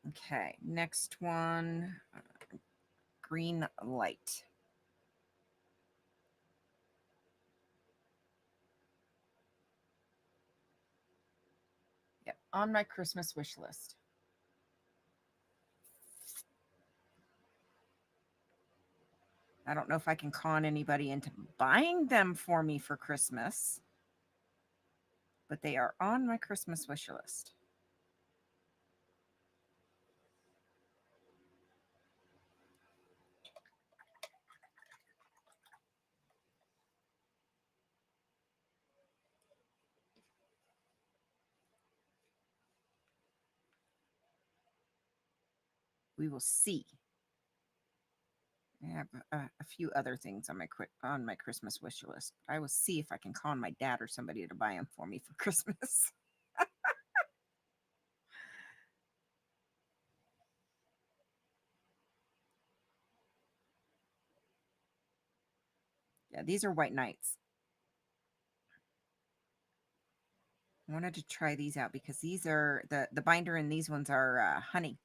Okay, next one, green light. Yep, on my Christmas wish list. I don't know if I can con anybody into buying them for me for Christmas. but they are on my Christmas wish list. We will see. I have a few other things on my Christmas wish list. I will see if I can con my dad or somebody to buy them for me for Christmas. Yeah, these are white knights. I wanted to try these out because these are the binder in these ones are honey.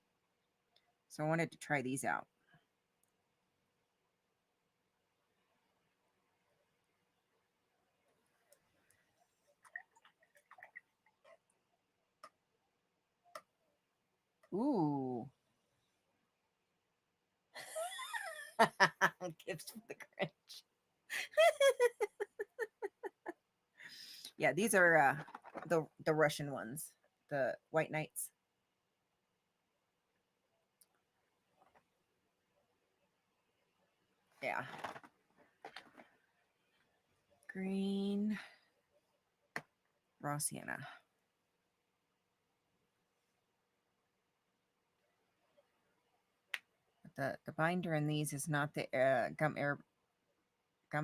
So I wanted to try these out. Ooh. Gifts for the Grinch. Yeah, these are the Russian ones, the white knights. Yeah. Green raw sienna. But the binder in these is not the gum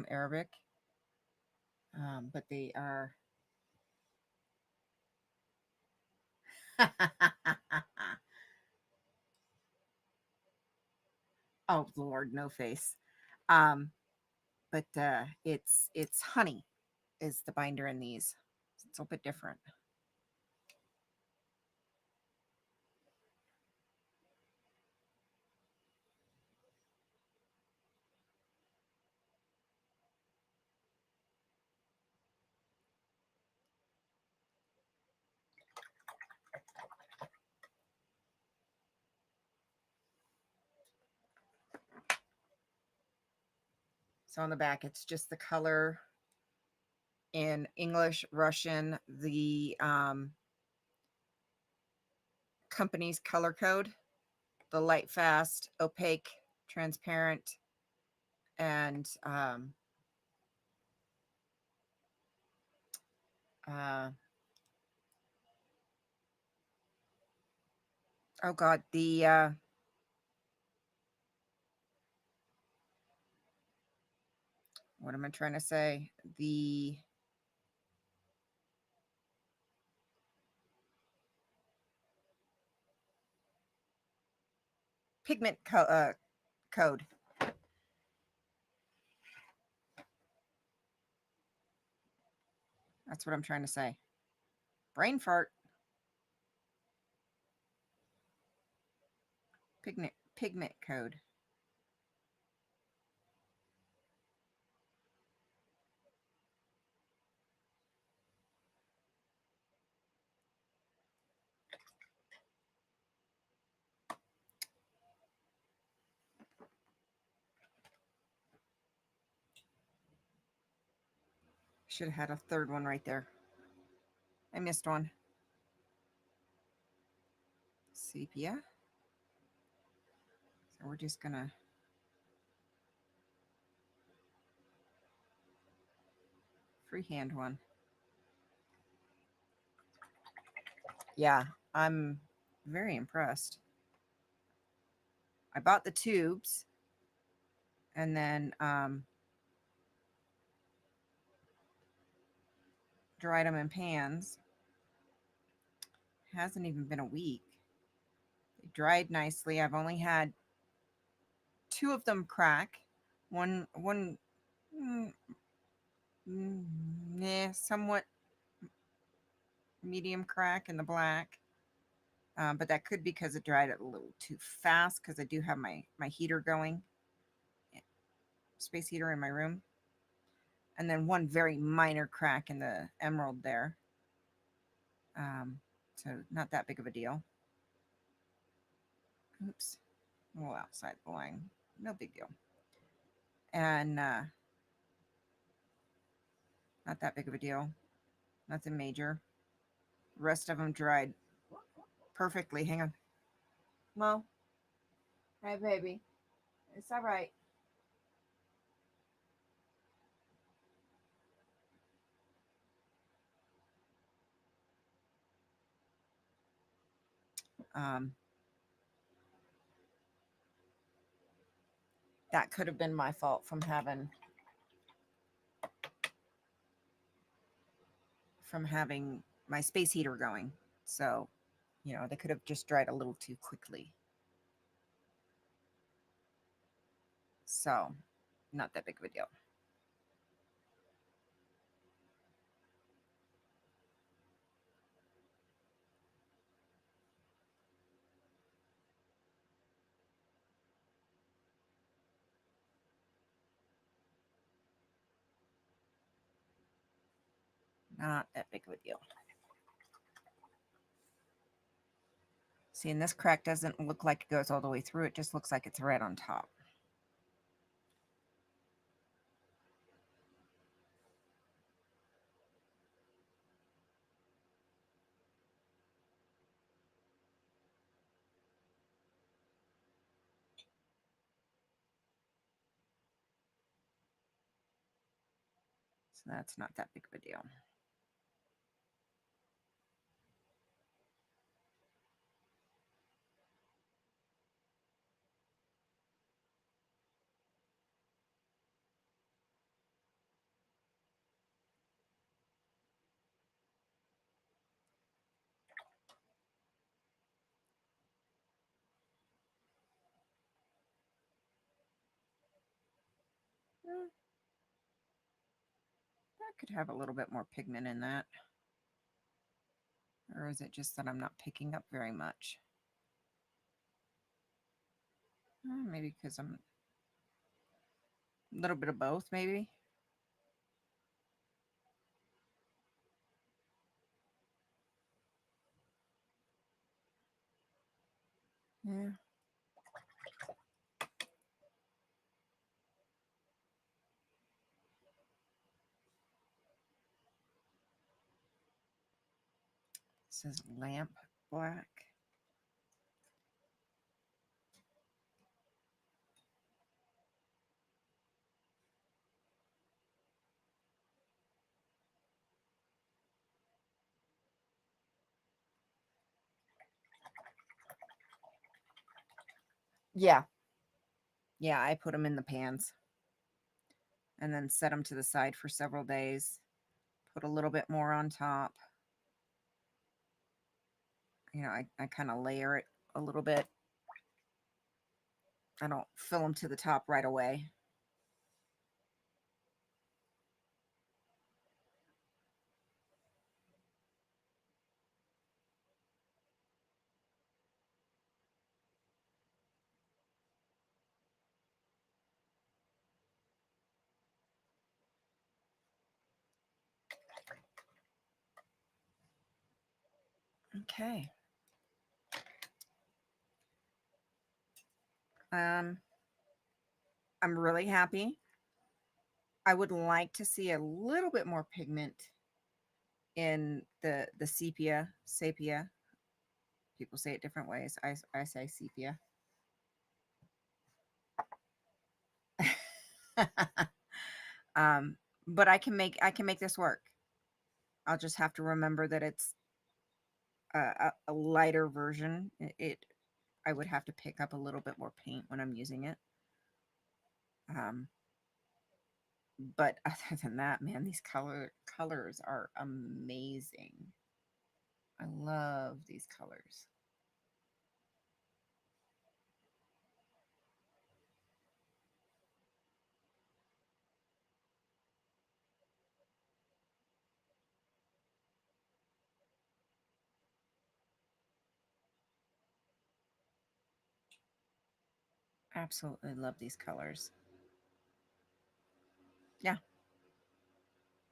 Arabic, but they are. Oh Lord, no face. Um, but it's honey is the binder in these. It's a little bit different. So on the back, it's just the color in English, Russian, the company's color code, the light fast, opaque, transparent, and uh, oh god, the what am I trying to say? The pigment code. That's what I'm trying to say. Brain fart. Pigment code. Should have had a third one right there. I missed one. Sepia. So we're just gonna freehand one. Yeah, I'm very impressed. I bought the tubes and then dried them in pans. Hasn't even been a week. They dried nicely. I've only had two of them crack. One mm, somewhat medium crack in the black. But that could be because it dried it a little too fast because I do have my heater going, space heater in my room. And then one very minor crack in the emerald there. So not that big of a deal. Oops. A little outside the line. No big deal. And not that big of a deal. Nothing major. The rest of them dried perfectly. Hang on. Mo. Hey, baby. It's all right. Um, that could have been my fault from having my space heater going. So, they could have just dried a little too quickly. So, not that big of a deal. Not that big of a deal. See, and this crack doesn't look like it goes all the way through. It just looks like it's red on top. So that's not that big of a deal. That could have a little bit more pigment in that. Or is it just that I'm not picking up very much? Maybe because I'm a little bit of both, maybe. Yeah. This is lamp black. Yeah. Yeah, I put them in the pans and then set them to the side for several days. Put a little bit more on top. I kind of layer it a little bit. I don't fill them to the top right away. Okay. I'm really happy. I would like to see a little bit more pigment in the sepia. People say it different ways. I say sepia. um, but I can make this work. I'll just have to remember that it's a lighter version. I would have to pick up a little bit more paint when I'm using it. But other than that, man, these colors are amazing. I love these colors. Absolutely love these colors. Yeah,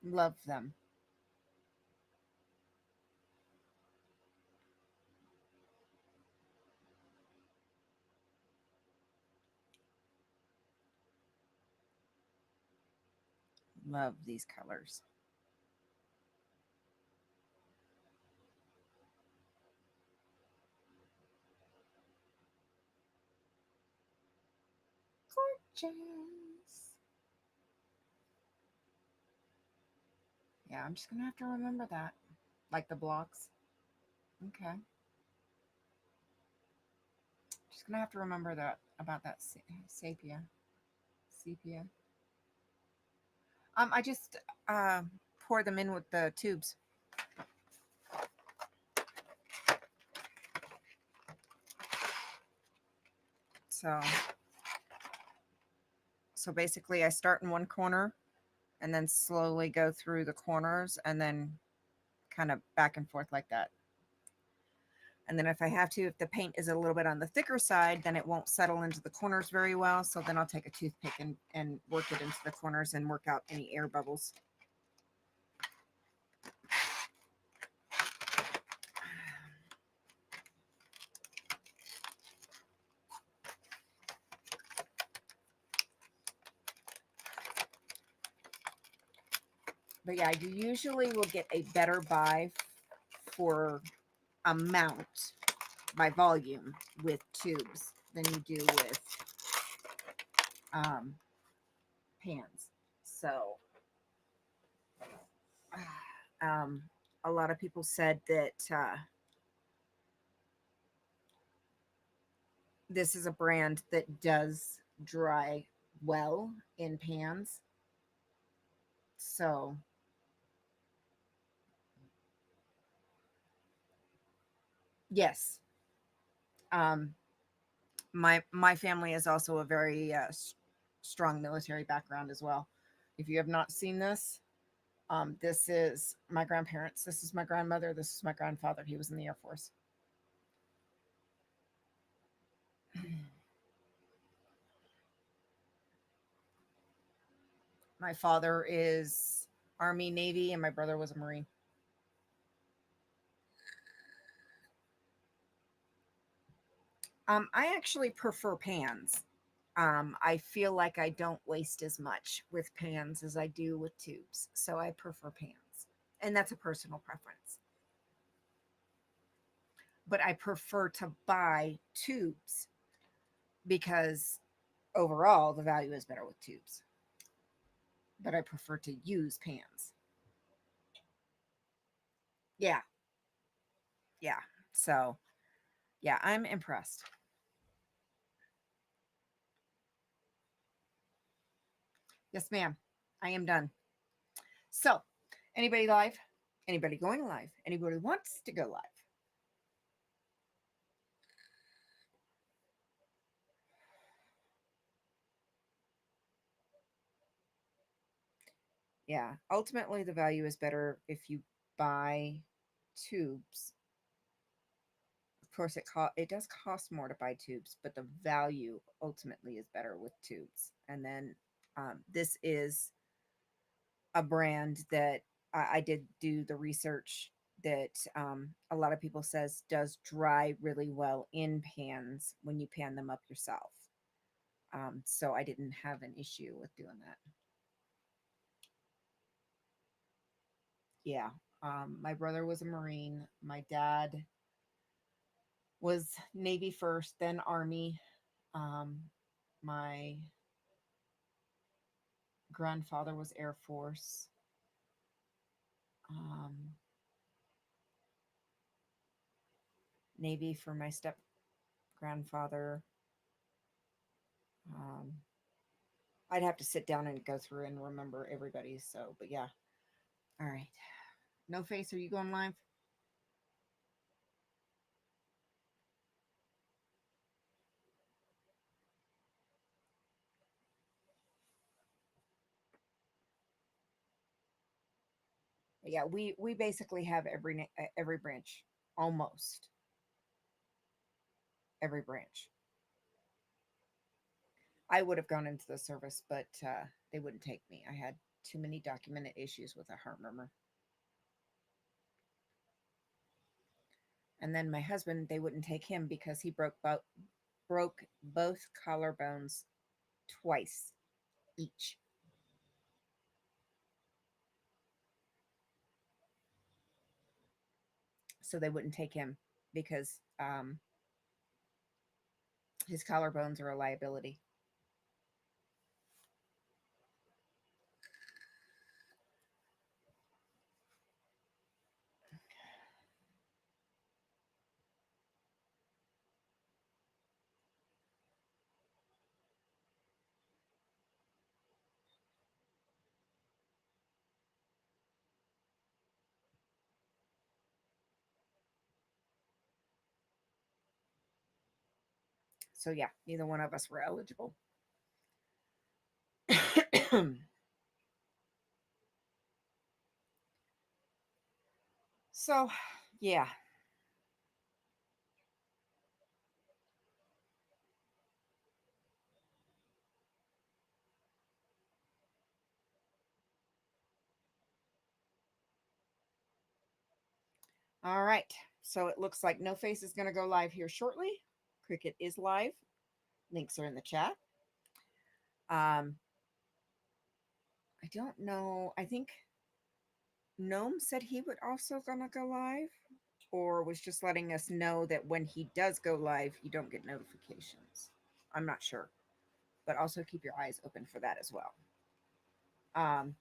love them. Love these colors. Stitches. Yeah, I'm just gonna have to remember that. Like the blocks. Okay. Just gonna have to remember that about that sepia. Sepia. I just uh, pour them in with the tubes. So basically, I start in one corner and then slowly go through the corners and then kind of back and forth like that. And then if I have to, if the paint is a little bit on the thicker side, then it won't settle into the corners very well. So then I'll take a toothpick and work it into the corners and work out any air bubbles. But yeah, you usually will get a better buy for amount by volume with tubes than you do with um, pans. So um, a lot of people said that this is a brand that does dry well in pans. So yes, um, my family is also a very strong military background as well. If you have not seen this, this is my grandparents. This is my grandmother. This is my grandfather. He was in the Air Force. My father is Army, Navy, and my brother was a Marine. I actually prefer pans. I feel like I don't waste as much with pans as I do with tubes. So I prefer pans. And that's a personal preference. But I prefer to buy tubes because overall the value is better with tubes. But I prefer to use pans. Yeah. Yeah. So, yeah, I'm impressed. Yes, ma'am. I am done. So, anybody live? Anybody going live? Anybody wants to go live? Yeah. Ultimately, the value is better if you buy tubes. Of course, it does cost more to buy tubes, but the value ultimately is better with tubes. And then this is a brand that I did do the research that a lot of people says does dry really well in pans when you pan them up yourself. So I didn't have an issue with doing that. Yeah. My brother was a Marine. My dad was Navy first, then Army. My grandfather was Air Force. Um, Navy for my step grandfather. Um, I'd have to sit down and go through and remember everybody. So, but yeah. All right. No face. Are you going live? Yeah, we basically have every branch, almost every branch. I would have gone into the service, but they wouldn't take me. I had too many documented issues with a heart murmur. And then my husband, they wouldn't take him because he broke both collarbones twice each. So they wouldn't take him because his collarbones are a liability. So yeah, neither one of us were eligible. So yeah. All right. So it looks like No Face is going to go live here shortly. Cricket is live. Links are in the chat. Um, I don't know. I think Gnome said he would also gonna go live, or was just letting us know that when he does go live, you don't get notifications. I'm not sure, but also keep your eyes open for that as well. Um,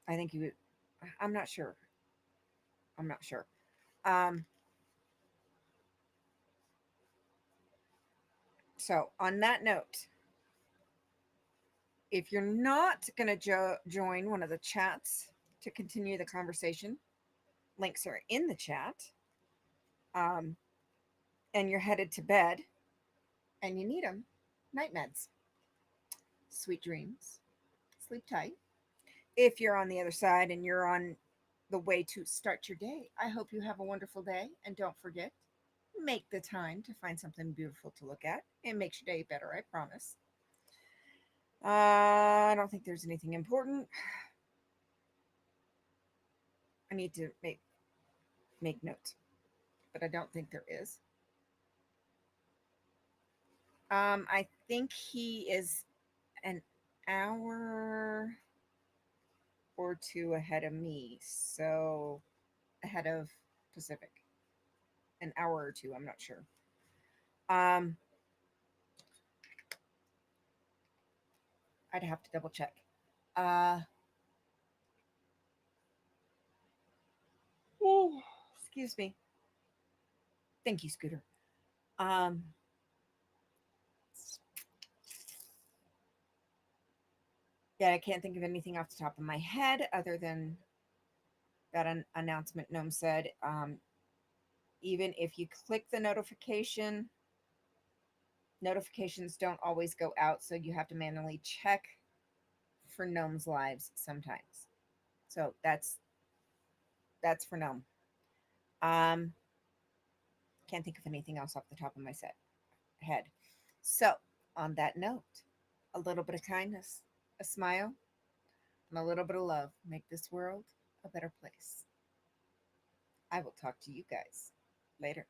I think he would. I'm not sure. I'm not sure. Um, so on that note, if you're not gonna join one of the chats to continue the conversation, links are in the chat. Um, and you're headed to bed, and you need them. Night meds. Sweet dreams. Sleep tight. If you're on the other side and you're on the way to start your day, I hope you have a wonderful day. And don't forget, make the time to find something beautiful to look at. It makes your day better, I promise. I don't think there's anything important. I need to make notes, but I don't think there is. I think he is an hour or two ahead of me, so ahead of Pacific. An hour or two, I'm not sure. Um, I'd have to double check. Uh, oh, excuse me. Thank you, Scooter. Um, yeah, I can't think of anything off the top of my head other than that announcement Gnome said. Even if you click the notification, notifications don't always go out, so you have to manually check for Gnome's lives sometimes. So that's for Gnome. Um, can't think of anything else off the top of my head. So, on that note, a little bit of kindness, a smile, and a little bit of love make this world a better place. I will talk to you guys later.